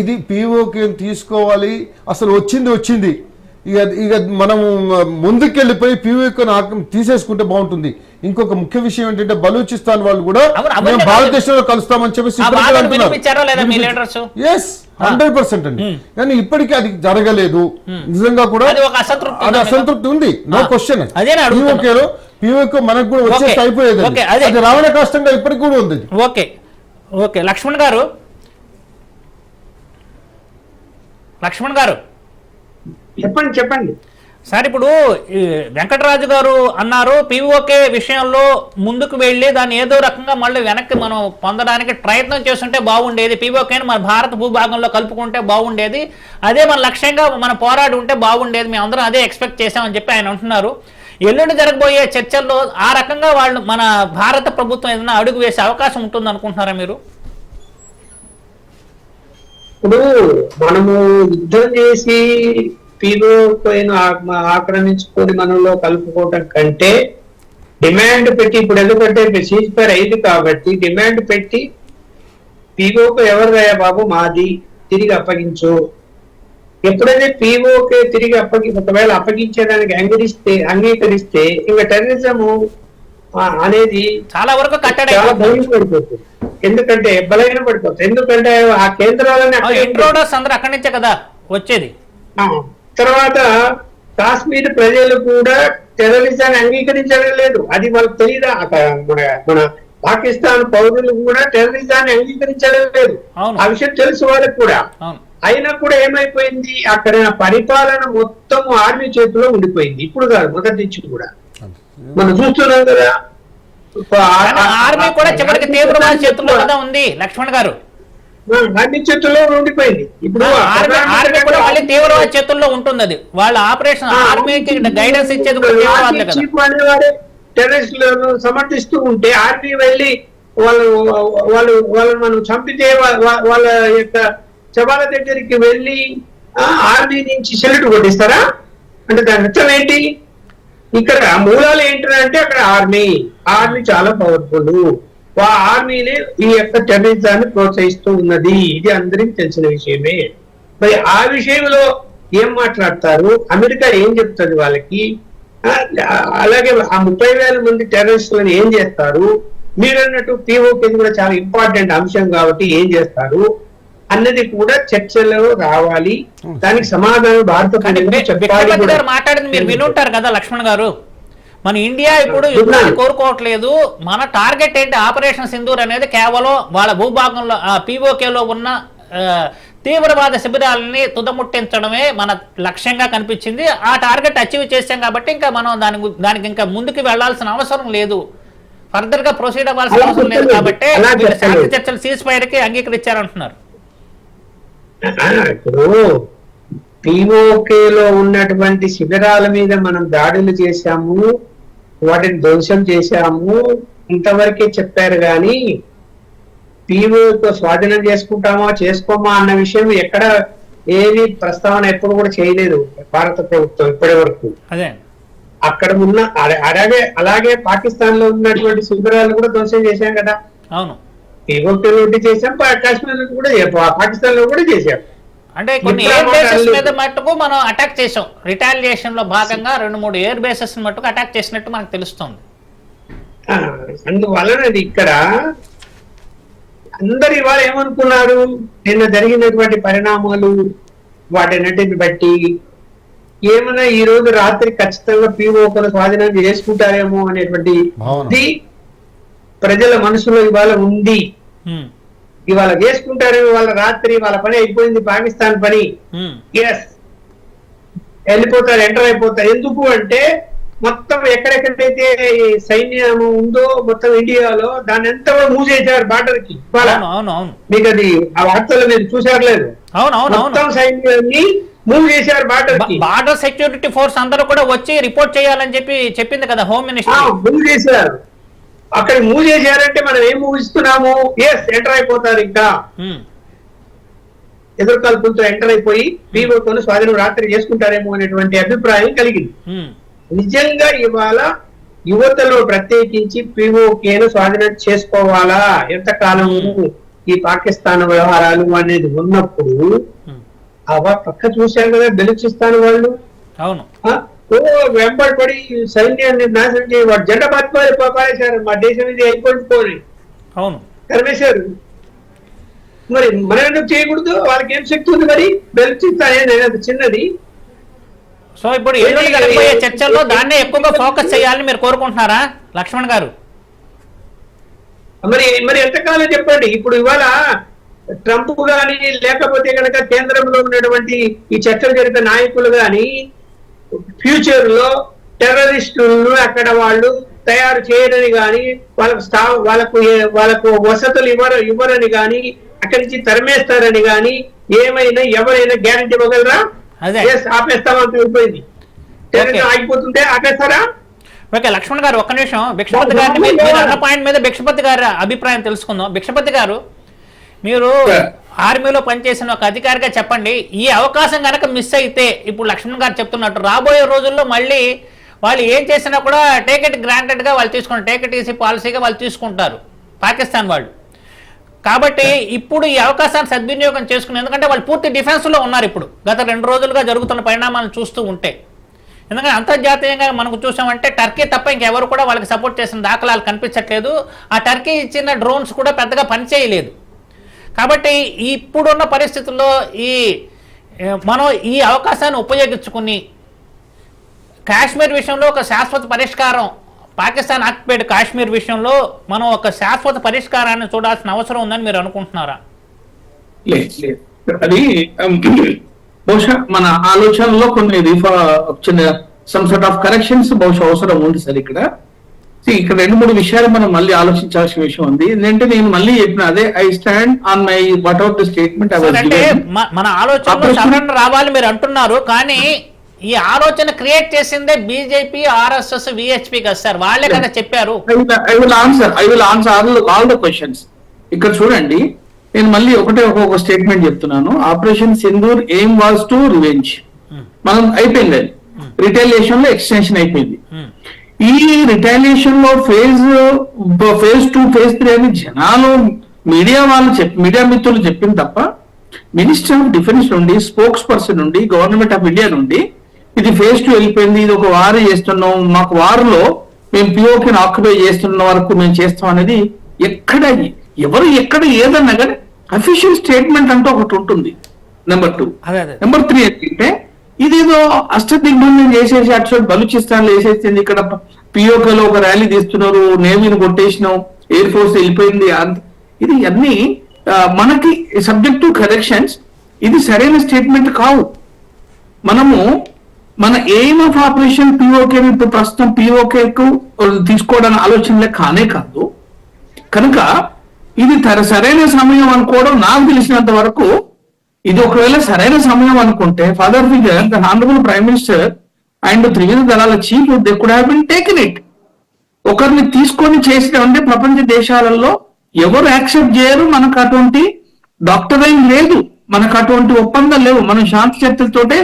ఇది పీఓకే తీసుకోవాలి. అసలు వచ్చింది ఇక మనము ముందుకెళ్ళిపోయి పీవీకి తీసేసుకుంటే బాగుంటుంది. ఇంకొక ముఖ్య విషయం ఏంటంటే బలూచిస్తాన్ వాళ్ళు కూడా మేము భారతదేశంలో కలుస్తామని చెప్పేసి 100% అండి. కానీ ఇప్పటికీ అది జరగలేదు. నిజంగా కూడా అది అసంతృప్తి ఉంది, నో క్వశ్చన్. పీవీకి మనకు కూడా వచ్చేసి అయిపోయేది, అది రావణ కష్టంగా ఇప్పటికి కూడా ఉంది. ఓకే లక్ష్మణ్ గారు చెప్పండి సార్. ఇప్పుడు వెంకటరాజు గారు అన్నారు, పీఓకే విషయంలో ముందుకు వెళ్ళి దాన్ని ఏదో రకంగా మళ్ళీ వెనక్కి మనం పొందడానికి ప్రయత్నం చేస్తుంటే బాగుండేది, పీఓకేని మన భారత భూభాగంలో కలుపుకుంటే బాగుండేది, అదే మన లక్ష్యంగా మనం పోరాడి ఉంటే బాగుండేది, మేము అందరం అదే ఎక్స్పెక్ట్ చేశామని చెప్పి ఆయన అంటున్నారు. ఎల్లుండి జరగబోయే చర్చల్లో ఆ రకంగా వాళ్ళు మన భారత ప్రభుత్వం ఏదైనా అడుగు వేసే అవకాశం ఉంటుంది అనుకుంటున్నారా మీరు? ఇప్పుడు మనము యుద్ధం చేసి పీఓకేను ఆక్రమించుకొని మనలో కలుపుకోవటం కంటే డిమాండ్ పెట్టి ఇప్పుడు ఎందుకంటే సీజ్ ఫైర్ అయింది కాబట్టి డిమాండ్ పెట్టి పీఓకు ఎవరిదయ్యా బాబు మాది తిరిగి అప్పగించు. ఎప్పుడైతే పీఓకే తిరిగి ఒకవేళ అప్పగించేదానికి అంగీకరిస్తే ఇంకా టెర్రరిజం అనేది చాలా వరకు కట్టడి చాలా బలహీనపడిపోతుంది. ఎందుకంటే బలహీనపడిపోతుంది. ఎందుకంటే ఆ కేంద్రాలని ఇంట్రోడర్స్ అందరూ అక్కడి నుంచే కదా వచ్చేది. తర్వాత కాశ్మీర్ ప్రజలు కూడా టెర్రరిజాన్ని అంగీకరించడం లేదు. అది వాళ్ళకి తెలియదా? మన పాకిస్తాన్ పౌరులు కూడా టెర్రరిజాన్ని అంగీకరించడం లేదు. ఆ విషయం తెలుసు వాళ్ళకి కూడా. అయినా కూడా ఏమైపోయింది, అక్కడ పరిపాలన మొత్తం ఆర్మీ చేతిలో ఉండిపోయింది. ఇప్పుడు కాదు, మొదటి నుంచి కూడా మనం చూస్తున్నాం కదా. ఆర్మీ కూడా చివరికి తీవ్రవాద చేతుల్లో కదా ఉంది లక్ష్మణ్ గారు. ఆర్మీ చేతుల్లో ఉండిపోయింది. ఇప్పుడు ఆర్మీ కూడా మళ్ళీ తీవ్రవాద చేతుల్లో ఉంటుంది. అది వాళ్ళ ఆపరేషన్ ఆర్మీకి గైడెన్స్ ఇచ్చేది కూడా తీవ్రవాదులే కదా. టెర్రరిస్టులను సమర్థిస్తూ ఉంటే ఆర్మీ వెళ్ళి వాళ్ళని మనం చంపితే వాళ్ళ యొక్క శవాల దగ్గరికి వెళ్ళి ఆర్మీ నుంచి సెల్యూట్ కొట్టిస్తారా? అంటే దాని అర్థం ఏంటి? ఇక్కడ మూలాలు ఏంటంటే అక్కడ ఆర్మీ చాలా పవర్ఫుల్. ఆ ఆర్మీనే ఈ యొక్క టెర్రరిజాన్ని ప్రోత్సహిస్తూ ఉన్నది. ఇది అందరికి తెలిసిన విషయమే. మరి ఆ విషయంలో ఏం మాట్లాడతారు? అమెరికా ఏం చెప్తుంది వాళ్ళకి? అలాగే ఆ 30,000 మంది టెర్రరిస్టులను ఏం చేస్తారు? మీరు అన్నట్టు పీఓకే కూడా చాలా ఇంపార్టెంట్ అంశం కాబట్టి ఏం చేస్తారు అన్నది కూడా చర్చలో రావాలి. దానికి సమాధానం భారత మాట్లాడింది మీరు వినుంటారు కదా లక్ష్మణ్ గారు. మన ఇండియా ఇప్పుడు యుద్ధాన్ని కోరుకోవట్లేదు. మన టార్గెట్ ఏంటి? ఆపరేషన్ సింధూర్ అనేది కేవలం వాళ్ళ భూభాగంలో పీఓకేలో ఉన్న తీవ్రవాద శిబిరాలని తుదముట్టించడమే మన లక్ష్యంగా కనిపించింది. ఆ టార్గెట్ అచీవ్ చేశాం కాబట్టి ఇంకా మనం దానికి ఇంకా ముందుకు వెళ్లాల్సిన అవసరం లేదు, ఫర్దర్ గా ప్రొసీడ్ అవ్వాల్సిన అవసరం లేదు. కాబట్టి శాంతి చర్చలు సీజ్ ఫైర్ కి అంగీకరించారంటున్నారు. ఇప్పుడు పీఓకేలో ఉన్నటువంటి శిబిరాల మీద మనం దాడులు చేశాము, వాటిని ధ్వంసం చేశాము, ఇంతవరకే చెప్పారు. కానీ పీఓతో స్వాధీనం చేసుకోమా అన్న విషయం ఎక్కడ ఏది ప్రస్తావన ఎప్పుడు కూడా చేయలేదు భారత ప్రభుత్వం ఇప్పటి వరకు. అక్కడ ఉన్న అలాగే పాకిస్తాన్ లో ఉన్నటువంటి శిబిరాలు కూడా ధ్వంసం చేశాం కదా. అవును, పీఓకేలో చేశాం, కాశ్మీర్ లో కూడా పాకిస్తాన్ లో కూడా చేశాం. అంటే కొన్ని ఎయిర్ బేసెస్ మీద మట్టుకు మనం అటాక్ చేసాం. రిటాలియేషన్ లో భాగంగా 2-3 ఎయిర్ బేసెస్ మట్టుకు అటాక్ చేసినట్టు మనకు తెలుస్తుంది. అందువలన ఇక్కడ అందరు ఇవాళ ఏమనుకున్నారు? నిన్న జరిగినటువంటి పరిణామాలు వాటిన్నిటిని బట్టి ఏమైనా ఈ రోజు రాత్రి ఖచ్చితంగా పీఓకేను స్వాధీనం చేసుకుంటారేమో అనేటువంటి ప్రజల మనసులో ఇవాళ ఉంది. ఇవాళ చేసుకుంటారేమో, వాళ్ళ రాత్రి వాళ్ళ పని అయిపోయింది, పాకిస్తాన్ పని, ఎస్ వెళ్ళిపోతారు, ఎంటర్ అయిపోతారు. ఎందుకు అంటే మొత్తం ఎక్కడెక్కడైతే సైన్యం ఉందో మొత్తం ఇండియాలో దాన్ని ఎంత మూవ్ చేశారు బార్డర్ కి. మీకు అది ఆ వార్తలు మీరు చూసారులేదు? మొత్తం సైన్యాన్ని మూవ్ చేశారు బార్డర్ కి. బార్డర్ సెక్యూరిటీ ఫోర్స్ అందరూ కూడా వచ్చి రిపోర్ట్ చేయాలని చెప్పింది కదా హోమ్ మినిస్టర్. మూవ్ చేశారు. అక్కడ మూవ్ చేశారంటే మనం ఏం మూవ్ ఇస్తున్నాము? ఎస్ ఎంటర్ అయిపోతారు. ఇంకా ఎదురుకాల్పులతో ఎంటర్ అయిపోయి పీఓకేను స్వాధీనం రాత్రి చేసుకుంటారేమో అనేటువంటి అభిప్రాయం కలిగింది. నిజంగా ఇవాళ యువతలో ప్రత్యేకించి పీఓకేను స్వాధీనం చేసుకోవాలా, ఎంతకాలం ఈ పాకిస్తాన్ వ్యవహారాలు అనేది ఉన్నప్పుడు పక్క చూశారు కదా బెలూచిస్తాన్ వాళ్ళు. అవును, వెంబడి సైన్యాన్ని నాశనం చేసి వాడు జెండా పారేశారు. మా దేశం ఇది అయిపోయి అవును తరిమేశారు. మరి మనం ఎందుకు చేయకూడదు? వాళ్ళకి ఏం శక్తి ఉంది? మరి బెలూచిస్తాన్ చిన్నది. సో ఇప్పుడు జరిగిపోయే చర్చల్లో దాన్నే ఎక్కువగా ఫోకస్ చేయాలని మీరు కోరుకుంటున్నారా లక్ష్మణ్ గారు? మరి ఎంతకాలం చెప్పండి. ఇప్పుడు ఇవాళ ట్రంప్ గాని లేకపోతే కనుక కేంద్రంలో ఉన్నటువంటి ఈ చర్చలు జరిగిన నాయకులు గాని ఫ్యూచర్ లో టెర్రరిస్టులను అక్కడ వాళ్ళు తయారు చేయరని గాని, వాళ్ళకు వసతులు ఇవ్వరని గాని, అక్కడి నుంచి తరిమేస్తారని గాని ఏమైనా ఎవరైనా గ్యారంటీ ఇవ్వగలరా? ఆపేస్తామంటే అయిపోయింది. టెర్రరిజం ఆగిపోతుంటే ఆపేస్తారా? ఓకే లక్ష్మణ్ గారు ఒక్క నిమిషం. భిక్షపతి గారిని మీరు అన్న పాయింట్ మీద భిక్షపతి గారి అభిప్రాయం తెలుసుకుందాం. భిక్షపతి గారు, మీరు ఆర్మీలో పనిచేసిన ఒక అధికారిగా చెప్పండి, ఈ అవకాశం కనుక మిస్ అయితే ఇప్పుడు లక్ష్మణ్ గారు చెప్తున్నట్టు రాబోయే రోజుల్లో మళ్ళీ వాళ్ళు ఏం చేసినా కూడా టేక్ ఇట్ గ్రాంటెడ్గా వాళ్ళు తీసుకుంటారు, టేక్ ఇట్ ఈసీ పాలసీగా వాళ్ళు తీసుకుంటారు పాకిస్తాన్ వాళ్ళు. కాబట్టి ఇప్పుడు ఈ అవకాశాన్ని సద్వినియోగం చేసుకుని, ఎందుకంటే వాళ్ళు పూర్తి డిఫెన్స్లో ఉన్నారు ఇప్పుడు గత 2 రోజులుగా జరుగుతున్న పరిణామాలను చూస్తూ ఉంటే. ఎందుకంటే అంతర్జాతీయంగా మనకు చూసామంటే టర్కీ తప్ప ఇంకెవరు కూడా వాళ్ళకి సపోర్ట్ చేసిన దాఖలాలు కనిపించట్లేదు. ఆ టర్కీ ఇచ్చిన డ్రోన్స్ కూడా పెద్దగా పనిచేయలేదు. కాబట్టి ఇప్పుడున్న పరిస్థితుల్లో మనం ఈ అవకాశాన్ని ఉపయోగించుకుని కాశ్మీర్ విషయంలో ఒక శాశ్వత పరిష్కారం, పాకిస్తాన్ ఆక్యుపైడ్ కాశ్మీర్ విషయంలో మనం ఒక శాశ్వత పరిష్కారాన్ని చూడాల్సిన అవసరం ఉందని మీరు అనుకుంటున్నారా? లేదు, అది బహుశా మన ఆలోచనలో కొన్ని చిన్న సమ్ సార్ట్ ఆఫ్ కరెక్షన్స్ బహుశా అవసరం ఉంది సార్. ఇక్కడ 2-3 విషయాలు మనం మళ్ళీ ఆలోచించాల్సిన విషయం ఉంది. ఏంటంటే నేను మళ్ళీ చెప్పిన అదే, I stand on my what out the statement. అంటే మన ఆలోచనలో సవరణ రావాలి మీరు అంటున్నారు, కానీ ఈ ఆలోచన క్రియేట్ చేసిందే బీజేపీ, ఆర్ఎస్ఎస్, విహెచ్పి కదా సార్, వాళ్ళే కదా చెప్పారు. I will answer all the questions. ఇక్కడ చూడండి, నేను మళ్ళీ ఒక్కొక్క స్టేట్మెంట్ చెప్తున్నాను. Operation Sindoor aim was to revenge. మనం అయిపోయింది, అది రిటాలియేషన్ లో ఎక్స్టెన్షన్ అయిపోయింది. ఈ రిటాలియేషన్ లో ఫేజ్ 2, ఫేజ్ 3 అని జనాలు మీడియా మిత్రులు చెప్పింది తప్ప మినిస్టర్ ఆఫ్ డిఫెన్స్ నుండి, స్పోక్స్ పర్సన్ నుండి, గవర్నమెంట్ ఆఫ్ ఇండియా నుండి ఇది ఫేజ్ 2 వెళ్ళిపోయింది, ఇది ఒక వార్ చేస్తున్నాం, మాకు వార్లో మేము పిఓకేని ఆక్యుపై చేస్తున్న వరకు మేము చేస్తాం అనేది ఎవరు ఎక్కడ ఏదన్నా కానీ అఫీషియల్ స్టేట్మెంట్ అంటూ ఒకటి ఉంటుంది. నెంబర్ 2. నెంబర్ 3 ఏంటంటే ఇదేదో అష్టదిగ్బంధం చేసేసి అటు బలూచిస్తాన్ వేసేసింది, ఇక్కడ పిఓకేలో ఒక ర్యాలీ తీస్తున్నారు, నేవీని కొట్టేసినాం, ఎయిర్ ఫోర్స్ వెళ్ళిపోయింది. ఇది అన్ని మనకి సబ్జెక్ట్ టు కరెక్షన్స్. ఇది సరైన స్టేట్మెంట్ కావు. మనము మన ఎయిమ్ ఆఫ్ ఆపరేషన్ పిఓకే ఇప్పుడు ప్రస్తుతం పిఓకేకు తీసుకోవడానికి ఆలోచనలే కాదు. కనుక ఇది సరైన సమయం అనుకోవడం నాకు తెలిసినంత వరకు, ఇది ఒకవేళ సరైన సమయం అనుకుంటే father figure the honourable prime minister and త్రివిధ దళాల chief they could have been taken it. ఒకరిని తీసుకొని చేసిన అంటే ప్రపంచ దేశాలలో ఎవరు యాక్సెప్ట్ చేయరు. మనకు అటువంటి డాక్టరైన్ లేదు, మనకు అటువంటి ఒప్పందం లేవు. మనం శాంతి చర్చలతోటే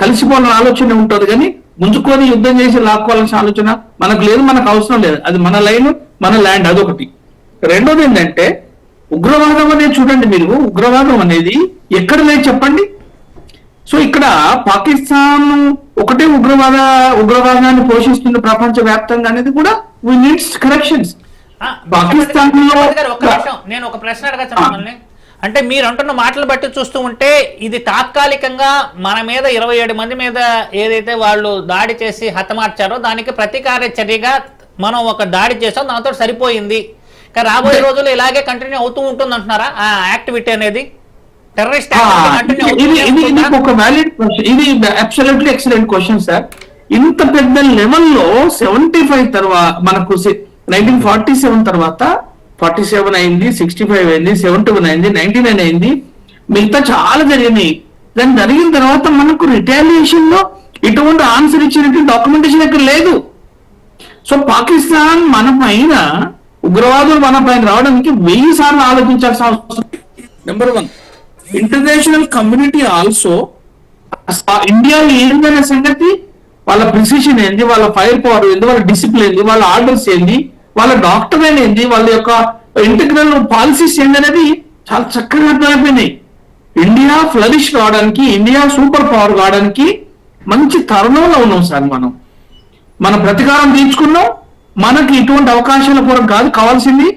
కలిసిపోవాలని ఆలోచన ఉంటుంది, కానీ ముంచుకొని యుద్ధం చేసి లాక్కోవాల్సిన ఆలోచన మనకు లేదు, మనకు అవసరం లేదు. అది మన లైన్, మన ల్యాండ్, అదొకటి. రెండోది ఏంటంటే ఉగ్రవాదం అనేది చూడండి, మీరు ఉగ్రవాదం అనేది ఎక్కడ లేదు చెప్పండి. సో ఇక్కడ పాకిస్తాన్ ఒకటే ఉగ్రవాదాన్ని పోషిస్తుంది ప్రపంచ వ్యాప్తంగా అనేది కూడా వీ నీడ్స్ కరెక్షన్స్. పాకిస్తాన్ లో నేను ఒక ప్రశ్న అడగచ్చు మిమ్మల్ని. అంటే మీరు అంటున్న మాటలు బట్టి చూస్తూ ఉంటే ఇది తాత్కాలికంగా మన మీద 27 మంది మీద ఏదైతే వాళ్ళు దాడి చేసి హతమార్చారో దానికి ప్రతీకార చర్యగా మనం ఒక దాడి చేసాం, దాంతో సరిపోయింది. కానీ రాబోయే రోజుల్లో ఇలాగే కంటిన్యూ అవుతూ ఉంటుంది అంటున్నారా ఆ యాక్టివిటీ అనేది? టెర్రరిస్ట్ ఇది ఒక వ్యాలిడ్ క్వశ్చన్, ఇది అబ్సల్యూట్లీ ఎక్సలెంట్ క్వశ్చన్ సార్. ఇంత పెద్ద లెవెల్లో 75 తర్వాత మనకు 1947 తర్వాత 47 అయింది, 65 అయింది, 71 అయింది, 99 అయింది, మిగతా చాలా జరిగినాయి. దాన్ని జరిగిన తర్వాత మనకు రిటాలియేషన్ లో ఇటువంటి ఆన్సర్ ఇచ్చినటువంటి డాక్యుమెంటేషన్ ఇక్కడ లేదు. సో పాకిస్తాన్ మన పైన, ఉగ్రవాదులు మన పైన రావడానికి 1000 సార్లు ఆలోచించాల్సిన అవసరం. Number 1, international community also India ఏందనే సంగతి, వాళ్ళ ప్రిసిషన్ ఏంది, వాళ్ళ ఫైర్ పవర్ ఏంది, వాళ్ళ డిసిప్లిన్ ఏంది, వాళ్ళ ఆర్డర్స్ ఏంది, వాళ్ళ డాక్టర్ ఏంది, వాళ్ళ యొక్క ఇంటిగ్రల్ పాలసీస్ ఏంది అనేది చాలా చక్కగా అర్థమైపోయినాయి. ఇండియా ఫ్లరిష్ కావడానికి, ఇండియా సూపర్ పవర్ కావడానికి మంచి తరుణంలో ఉన్నాం సార్. మన ప్రతీకారం తీర్చుకున్నాం. మనకి ఇటువంటి అవకాశాల కొరకు కాదు కావాల్సింది,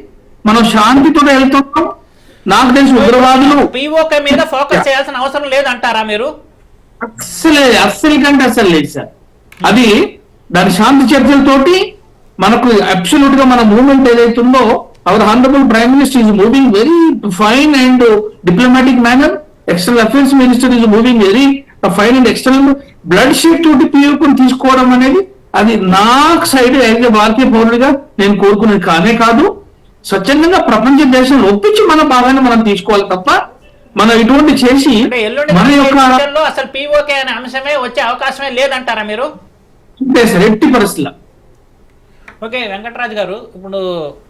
మనం శాంతితో వెళ్తున్నాం. నాకు తెలిసి ఉగ్రవాదులు పిఓకే మీద ఫోకస్ చేయాల్సిన అవసరం లేదంటారా మీరు? అస్సలు కంటే అస్సలు లేదు సార్. అది దాని శాంతి చర్చలతోటి మనకు అబ్సల్యూట్ గా మన మూవ్మెంట్ ఏదైతుందో, hour honourable prime minister is moving very fine and diplomatic manner, external affairs minister is moving very fine and external. Blood sheet తోటి పిఓకేని తీసుకోవడం అనేది అది నాకు సైడ్ అయితే భారతీయ పౌరుడిగా నేను కోరుకునేది కానే కాదు. స్వచ్ఛందంగా ప్రపంచ దేశాలను ఒప్పించి మన భాగాన్ని మనం తీసుకోవాలి తప్ప మనం ఇటువంటి చేసి మన యొక్క అసలు పిఓకే అనే అంశమే వచ్చే అవకాశమే లేదంటారా మీరు? ఎట్టి పరిస్థితుల్లో. ఓకే వెంకటరాజు గారు, ఇప్పుడు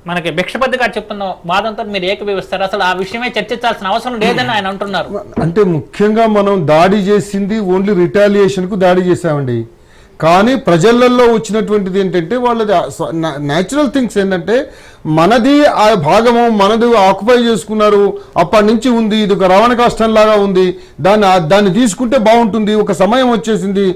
మనకి భిక్షపతి గారు చెప్తున్న వాదంతో మీరు ఏకీభవిస్తారు? అసలు ఆ విషయమే చర్చించాల్సిన అవసరం లేదని ఆయన అంటున్నారు. అంటే ముఖ్యంగా మనం దాడి చేసింది ఓన్లీ రిటాలియేషన్ కు దాడి చేసామండి, కానీ ప్రజలలో వచ్చినటువంటిది ఏంటంటే వాళ్ళది న్యాచురల్ థింగ్స్ ఏంటంటే మనది ఆ భాగము మనది ఆక్యుపై చేసుకున్నారు, అప్పటి నుంచి ఉంది, ఇది ఒక రవాణా కష్టంలాగా ఉంది, దాన్ని తీసుకుంటే బాగుంటుంది, ఒక సమయం వచ్చేసింది,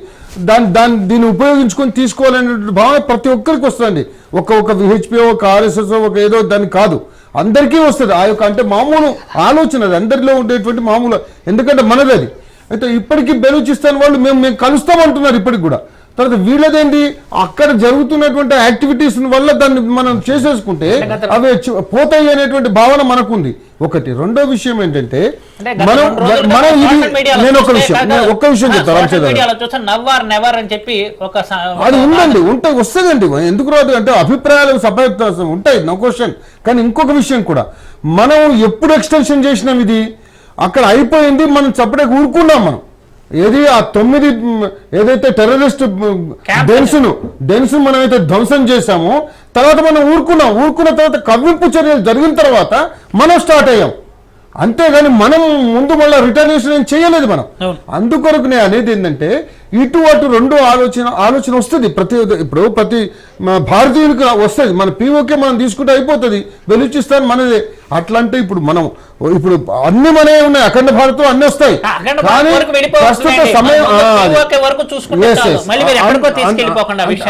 దీన్ని ఉపయోగించుకొని తీసుకోవాలనేటువంటి భావన ప్రతి ఒక్కరికి వస్తుంది. ఒక విహెచ్పిఓ, ఒక ఆర్ఎస్ఎస్, ఒక ఏదో దాన్ని కాదు, అందరికీ వస్తుంది ఆ యొక్క అంటే మామూలు ఆలోచన, అది అందరిలో ఉండేటువంటి మామూలు, ఎందుకంటే మనది అది. అయితే ఇప్పటికీ బెలూచిస్తాన్ వాళ్ళు మేము కలుస్తామంటున్నారు ఇప్పటికి కూడా. తర్వాత వీళ్ళదేంటి అక్కడ జరుగుతున్నటువంటి యాక్టివిటీస్ వల్ల దాన్ని మనం చేసేసుకుంటే అవి పోతాయి అనేటువంటి భావన మనకుంది ఒకటి. రెండో విషయం ఏంటంటే మనం ఇది నేను ఒక్క విషయం చెప్తాను, అది ఉందండి, వస్తుందండి, ఎందుకు రాదు అంటే అభిప్రాయాలు సభ్యత్వం ఉంటాయి, నో క్వశ్చన్. కానీ ఇంకొక విషయం కూడా, మనం ఎప్పుడు ఎక్స్టెన్షన్ చేసినాం, ఇది అక్కడ అయిపోయింది, మనం చప్పటికి ఊరుకున్నాం. మనం ఏది ఆ 9 ఏదైతే టెర్రరిస్ట్ డెన్స్ మనం అయితే ధ్వంసం చేశామో తర్వాత మనం ఊరుకున్న తర్వాత కవ్వింపు చర్యలు జరిగిన తర్వాత మనం స్టార్ట్ అయ్యాం, అంతేగాని మనం ముందు మళ్ళీ రిటర్నేషన్ ఏం చేయలేదు మనం. అందుకొరకు నేను అనేది ఏంటంటే ఇటు అటు రెండు ఆలోచన వస్తుంది ప్రతి భారతీయునికి వస్తుంది. మన పీఓకే మనం తీసుకుంటే అయిపోతుంది, బెలూచిస్తాన్ మనదే. అట్లంటే ఇప్పుడు అన్ని మనమే ఉన్నాయి, అఖండ భారత్ అన్ని వస్తాయి, కానీ ప్రస్తుత సమయం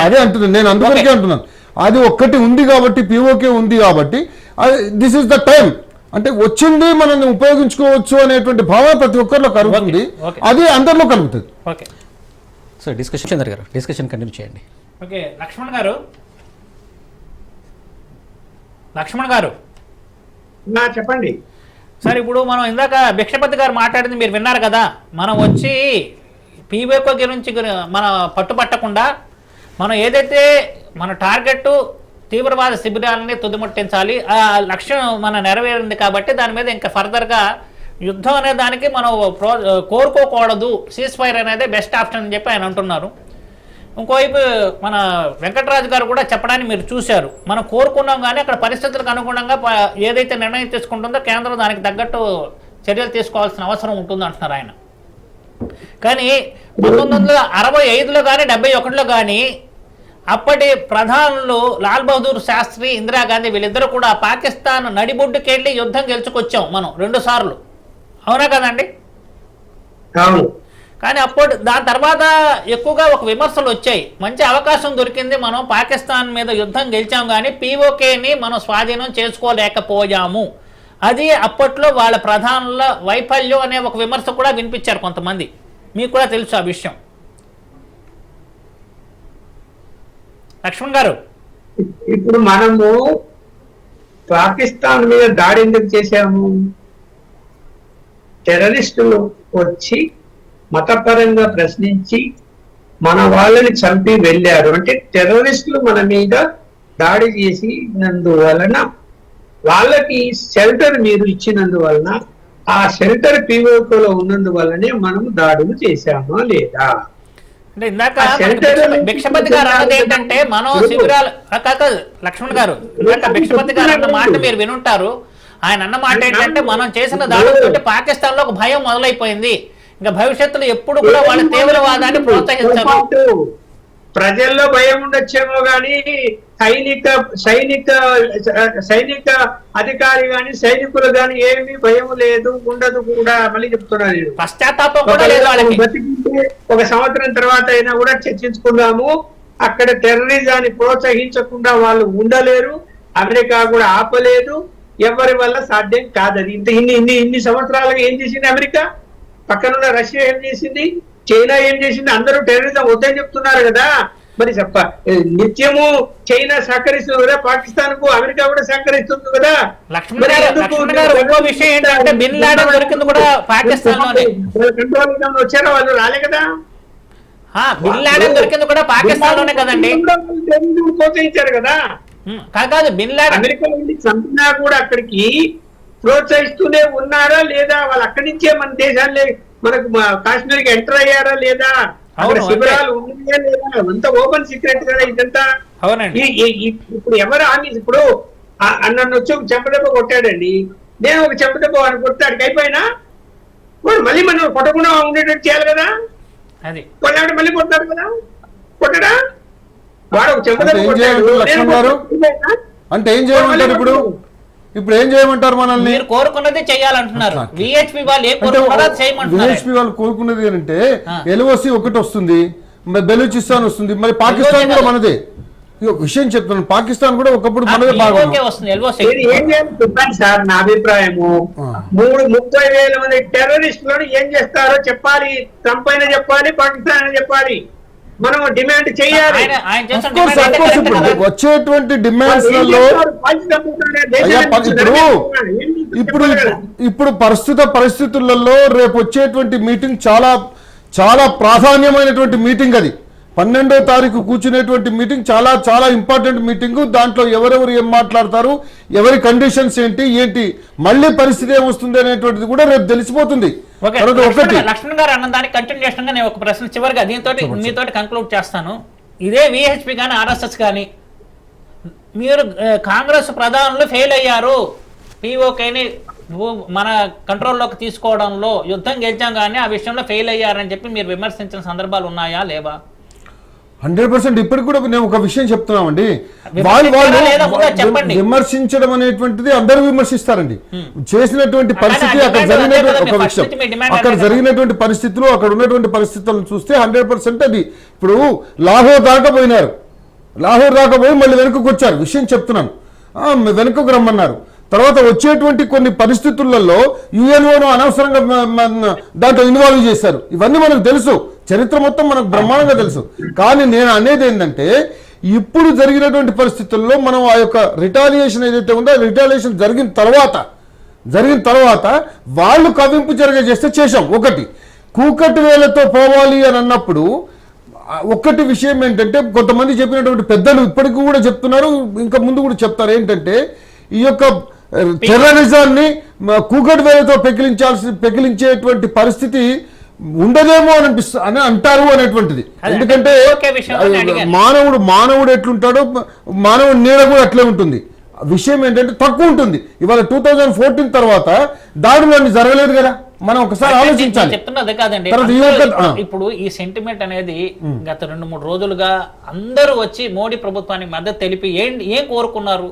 అదే అంటున్నాను నేను, అందువరకే అంటున్నాను. అది ఒక్కటి ఉంది కాబట్టి, పీఓకే ఉంది కాబట్టి దిస్ ఇస్ ద టైం అంటే వచ్చింది, మనం ఉపయోగించుకోవచ్చు అనేటువంటి భావన ప్రతి ఒక్కరిలో కలుగుతుంది, అది అందరిలో కలుగుతుంది. సో డిస్కషన్ కంటిన్యూ చేయండి. ఓకే, లక్ష్మణ్ గారు చెప్పండి సార్. ఇప్పుడు మనం ఇందాక భిక్షపతి గారు మాట్లాడింది మీరు విన్నారు కదా, మనం వచ్చి పీఓకే గురించి మనం పట్టుపట్టకుండా మనం ఏదైతే మన టార్గెట్ తీవ్రవాద శిబిరాలని తుదిముట్టించాలి, ఆ లక్ష్యం మన నెరవేరింది కాబట్టి దాని మీద ఇంకా ఫర్దర్గా యుద్ధం అనే దానికి మనం కోరుకోకూడదు, సీజ్ ఫైర్ అనేది బెస్ట్ ఆప్షన్ అని చెప్పి ఆయన అంటున్నారు. ఇంకోవైపు మన వెంకటరాజు గారు కూడా చెప్పడానికి మీరు చూశారు, మనం కోరుకున్నాం కానీ అక్కడ పరిస్థితులకు అనుగుణంగా ఏదైతే నిర్ణయం తీసుకుంటుందో కేంద్రం దానికి తగ్గట్టు చర్యలు తీసుకోవాల్సిన అవసరం ఉంటుంది అంటున్నారు ఆయన. కానీ 1965లో కానీ 71లో కానీ అప్పటి ప్రధానులు లాల్ బహదూర్ శాస్త్రి, ఇందిరాగాంధీ వీళ్ళిద్దరూ కూడా పాకిస్తాన్ నడిబొడ్డుకెళ్ళి యుద్ధం గెలుచుకొచ్చాం మనం 2 సార్లు, అవునా కదండి? కానీ అప్పుడు దాని తర్వాత ఎక్కువగా ఒక విమర్శలు వచ్చాయి, మంచి అవకాశం దొరికింది, మనం పాకిస్తాన్ మీద యుద్ధం గెలిచాం కానీ పీఓకేని మనం స్వాధీనం చేసుకోలేకపోయాము, అది అప్పట్లో వాళ్ళ ప్రధానుల వైఫల్యం అనే ఒక విమర్శ కూడా వినిపించారు కొంతమంది. మీకు కూడా తెలుసు ఆ విషయం. లక్ష్మణ్ గారు, ఇప్పుడు మనము పాకిస్తాన్ మీద దాడి ఎందుకు చేశాము? టెర్రరిస్టులు వచ్చి మతపరంగా ప్రశ్నించి మన వాళ్ళని చంపి వెళ్ళారు అంటే టెర్రరిస్టులు మన మీద దాడి చేసినందువలన, వాళ్ళకి షెల్టర్ మీరు ఇచ్చినందువలన, ఆ షెల్టర్ పీఓకేలో ఉన్నందువల్లనే మనము దాడులు చేశామా లేదా? అంటే ఇందాక భిక్షపతి గారు అన్నది ఏంటంటే మనం శిబిరాలు కాదు లక్ష్మణ్ గారు, ఇందాక భిక్షపతి గారు అన్న మాట మీరు వినుంటారు. ఆయన అన్న మాట ఏంటంటే మనం చేసిన దాడులతో పాకిస్తాన్ లో ఒక భయం మొదలైపోయింది, ఇంకా భవిష్యత్తులో ఎప్పుడు కూడా వాళ్ళ తీవ్రవాదాన్ని ప్రోత్సహించారు. ప్రజల్లో భయం ఉండొచ్చేమో గానీ సైనిక అధికారి గాని సైనికులు గాని ఏమీ భయం లేదు, ఉండదు కూడా. మళ్ళీ చెప్తున్నా నేను, పశ్చాత్తాపం కూడా లేదు వాళ్ళకి. బతికితే 1 సంవత్సరం తర్వాత అయినా కూడా చర్చించుకుందాము. అక్కడ టెర్రరిజాన్ని ప్రోత్సహించకుండా వాళ్ళు ఉండలేరు, అమెరికా కూడా ఆపలేదు, ఎవరి వల్ల సాధ్యం కాదది. ఇన్ని సంవత్సరాలుగా ఏం చేసింది అమెరికా? పక్కనున్న రష్యా ఏం చేసింది? చైనా ఏం చేసింది? అందరూ టెర్రరిజం వద్దని చెప్తున్నారు కదా. మరి నిత్యము చైనా సహకరిస్తుంది కదా పాకిస్తాన్ కు, అమెరికా కూడా సహకరిస్తుంది కదా. వచ్చారా? వాళ్ళు రాలే కదా. ప్రోత్సహించారు కదా. అమెరికా నుండి చంపినా కూడా అక్కడికి ప్రోత్సహిస్తూనే ఉన్నారా లేదా? వాళ్ళు అక్కడి నుంచే మన దేశాన్ని మనకు కాశ్మీర్కి ఎంటర్ అయ్యారా లేదా? అక్కడ శిబిరాలు ఉన్నాయా లేదా? అంత ఓపెన్ సీక్రెట్ కదా ఇదంతా. ఇప్పుడు ఎవరు హామీ? ఇప్పుడు నన్ను వచ్చి ఒక చెంపదెబ్బ కొట్టాడండి, నేను ఒక చెంపదెబ్బ అని కొట్టాడికి అయిపోయినా వాడు మళ్ళీ మనం కొట్టకుండా ఉండేటట్టు చేయాలి కదా. కొట్టాడు మళ్ళీ కొడతాడు కదా. కొట్టడా? వాడు ఒక చెంప అంటే దెబ్బ ఏం కొట్టాడు. చేయమంటారు లక్ష్మణ్ గారు? అంటే ఏం చేయమంటారు ఇప్పుడు ఏం చేయమంటారు మనల్ని? మీరు కోరుకున్నది చేయాలంటున్నారు. అట్లా. విహెచ్పి వాళ్ళు ఏం అంటే కోరుకున్నారో అది చేయమంటున్నారు. విహెచ్పి వాళ్ళు కోరుకున్నది ఏంటంటే ఎల్ఓసి ఒకటి వస్తుంది, మరి బెలూచిస్తాన్ వస్తుంది, మరి పాకిస్తాన్ కూడా మనదే. ఈ ఒక విషయం చెప్తున్నాను, పాకిస్తాన్ కూడా ఒకప్పుడు మనదే ఓకే బాగుంది. వస్తుంది ఎల్ఓసి. మీరు ఏం చేయాలి చెప్పండి సార్. నా అభిప్రాయము 30,000 మంది టెర్రరిస్టులను ఏం చేస్తారో చెప్పాలి. ట్రంప్ అయినా చెప్పాలి, పాకిస్తాన్ అయినా చెప్పాలి. మనం డిమాండ్ చేయాలి. ఆయన చేస్తున్న Of course, డిమాండ్ అయితే ఇప్పుడు కరెక్ట్ కదా. వచ్చేటువంటి డిమాండ్స్ వాళ్ళు ఏం లలో చేస్తారు? పాకిస్తాన్ అయ్యా, దేశాన్ని ఇప్పుడు పరిస్థితులలో రేపు వచ్చేటువంటి మీటింగ్ చాలా చాలా ప్రాధాన్యమైనటువంటి మీటింగ్. అది 12వ తారీఖు కూర్చునేటువంటి మీటింగ్ చాలా చాలా ఇంపార్టెంట్ మీటింగ్. దాంట్లో ఎవరెవరు ఏం మాట్లాడతారు, ఎవరి కండిషన్స్ ఏంటి, మళ్ళీ పరిస్థితి ఏమొస్తుంది అనేటువంటిది కూడా రేపు తెలిసిపోతుంది. ఓకే, తర్వాత ఒకటి లక్ష్మణ్ గారు అన్న దానికి కంటిన్యూషన్ గా నేను ఒక ప్రశ్న చివరిగా మీతో కంక్లూడ్ చేస్తాను. ఇదే విహెచ్పి కానీ ఆర్ఎస్ఎస్ కానీ మీరు కాంగ్రెస్ ప్రధానులు ఫెయిల్ అయ్యారు, పిఓకేని మన కంట్రోల్లోకి తీసుకోవడంలో యుద్ధం గెలిచాం కానీ ఆ విషయంలో ఫెయిల్ అయ్యారని చెప్పి మీరు విమర్శించిన సందర్భాలు ఉన్నాయా లేవా? 100% ఇప్పటికి కూడా నేను ఒక విషయం చెప్తున్నామండి. విమర్శించారా లేదా కూడా చెప్పండి. విమర్శించడం అనేటువంటిది అందరూ విమర్శిస్తారండి. చేసినటువంటి పరిస్థితి కానీ అక్కడ ఆ జరిగినటువంటి డిమాండ్ ఒక అదే విషయం, కదా, మీ డిమాండ్ అక్కడ అదే కదా. జరిగినటువంటి పరిస్థితులు, అక్కడ ఉన్నటువంటి పరిస్థితులను చూస్తే 100% అది. ఇప్పుడు లాహోర్ దాకా పోయినారు, లాహోర్ దాకా పోయి మళ్ళీ వెనుకకు వచ్చారు. విషయం చెప్తున్నాను, వెనుకకు రమ్మన్నారు. తర్వాత వచ్చేటువంటి కొన్ని పరిస్థితులలో యుఎన్ఓను అనవసరంగా దాంట్లో ఇన్వాల్వ్ చేశారు. ఇవన్నీ మనకు తెలుసు, చరిత్ర మొత్తం మనకు బ్రహ్మాండంగా తెలుసు. కానీ నేను అనేది ఏంటంటే ఇప్పుడు జరిగినటువంటి పరిస్థితుల్లో మనం ఆ యొక్క రిటాలియేషన్ ఏదైతే ఉందో రిటాలియేషన్ జరిగిన తర్వాత వాళ్ళు కవింపు చేస్తే చేశాం. ఒకటి కూకటి వేలతో పోవాలి అని అన్నప్పుడు ఒక్కటి విషయం ఏంటంటే కొంతమంది చెప్పినటువంటి పెద్దలు ఇప్పటికీ కూడా చెప్తున్నారు, ఇంకా ముందు కూడా చెప్తారు. ఏంటంటే ఈ యొక్క టెర్రరిజాన్ని కూకటి వేలతో పెకిలించేటువంటి పరిస్థితి ఉండదేమో అని అంటారు అనేటువంటిది. ఎందుకంటే మానవుడు ఎట్లుంటాడో మానవుడి నీడ కూడా అట్లే ఉంటుంది. విషయం ఏంటంటే తక్కువ ఉంటుంది. ఇవాళ 2014 తర్వాత దాడులన్నీ జరగలేదు కదా, మనం ఒకసారి ఆలోచించాలి. చెప్తున్నది కాదండి, ఇప్పుడు ఈ సెంటిమెంట్ అనేది గత 2-3 రోజులుగా అందరూ వచ్చి మోడీ ప్రభుత్వానికి మద్దతు తెలిపి ఏం కోరుకున్నారు?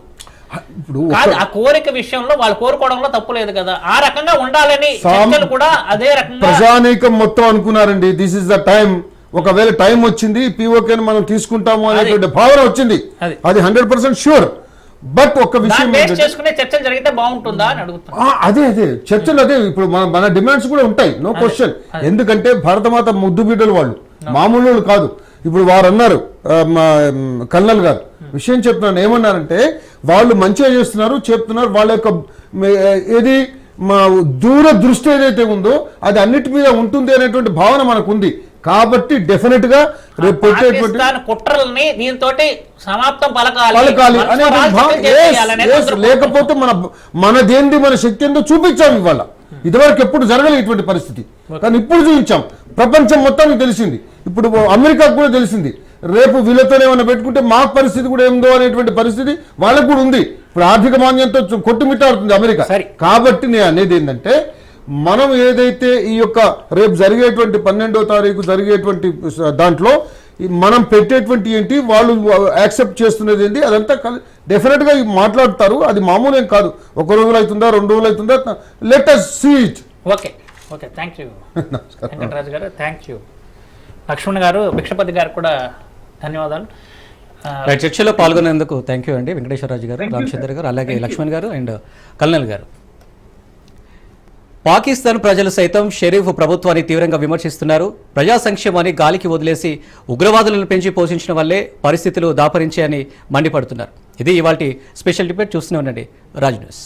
ఇప్పుడు ఆ కోరిక విషయంలో వాళ్ళు కోరుకోవడంలో తప్పు లేదు కదా, ఆ రకంగా ఉండాలని చర్చలు కూడా అదే రకంగా ప్రజానీకం మొత్తం అనుకున్నారండి. దిస్ ఇస్ ద టైం, ఒకవేళ టైం వచ్చింది పిఓకేని మనం తీసుకుంటాము అనేటువంటి భావన వచ్చింది. అది 100% షూర్. బట్ ఒక విషయం చేసుకునే చర్చలు జరిగితే బాగుంటుందా అని అడుగుతున్నా. అదే చర్చలు అదే. ఇప్పుడు మన డిమాండ్స్ కూడా ఉంటాయి, నో క్వశ్చన్. ఎందుకంటే భారతమాత ముద్దు బిడ్డలు వాళ్ళు, మామూలు కాదు. ఇప్పుడు వారు అన్నారు, కల్నల్ గారు విషయం చెప్తున్నాను, ఏమన్నారంటే వాళ్ళు మంచిగా చేస్తున్నారు చెప్తున్నారు, వాళ్ళ యొక్క ఏది దూర దృష్టి ఏదైతే ఉందో అది అన్నిటి మీద ఉంటుంది అనేటువంటి భావన మనకు ఉంది. కాబట్టి డెఫినెట్ గా రేపు పెట్టేటువంటి కుట్రల్ని దీంతో సమాప్తం పలకాలి అనేటువంటి లేకపోతే మనదేంది మన శక్తి ఏందో చూపించాం. ఇవాళ ఇదివరకు ఎప్పుడు జరగలేదు ఇటువంటి పరిస్థితి, కానీ ఇప్పుడు చూపించాం. ప్రపంచం మొత్తానికి తెలిసింది, ఇప్పుడు అమెరికాకు కూడా తెలిసింది. రేపు వీళ్ళతో ఏమైనా పెట్టుకుంటే మా పరిస్థితి కూడా ఏందో అనేటువంటి పరిస్థితి వాళ్ళకు కూడా ఉంది. ఇప్పుడు ఆర్థిక మాంద్యంతో కొట్టుమిట్టాడుతుంది అమెరికా. కాబట్టి నేను అనేది ఏంటంటే మనం ఏదైతే ఈ యొక్క రేపు జరిగేటువంటి 12వ తారీఖు జరిగేటువంటి దాంట్లో మనం పెట్టేటువంటి ఏంటి, వాళ్ళు యాక్సెప్ట్ చేస్తున్నది ఏంటి, అదంతా డెఫినెట్ గా మాట్లాడతారు. అది మామూలు ఏం కాదు, 1 రోజులు అవుతుందా 2 రోజులు అవుతుందా, let us see it. Okay thank you Venkataraju గారు, థ్యాంక్ యూ లక్ష్మణ్ గారు, భిక్షపతి గారు కూడా ధన్యవాదాలు. చర్చలో పాల్గొనేందుకు థ్యాంక్ యూ అండి వెంకటేశ్వరరాజు గారు, రామచంద్ర గారు, అలాగే లక్ష్మణ్ గారు అండ్ కల్నల్ గారు. పాకిస్తాన్ ప్రజలు సైతం షరీఫ్ ప్రభుత్వాన్ని తీవ్రంగా విమర్శిస్తున్నారు. ప్రజా సంక్షేమాన్ని గాలికి వదిలేసి ఉగ్రవాదులను పెంచి పోషించడం వల్లే పరిస్థితులు దాపరించాయని మండిపడుతున్నారు. ఇది ఇవాల్టి స్పెషల్ డిబేట్. చూస్తూనే ఉండండి రాజ్ న్యూస్.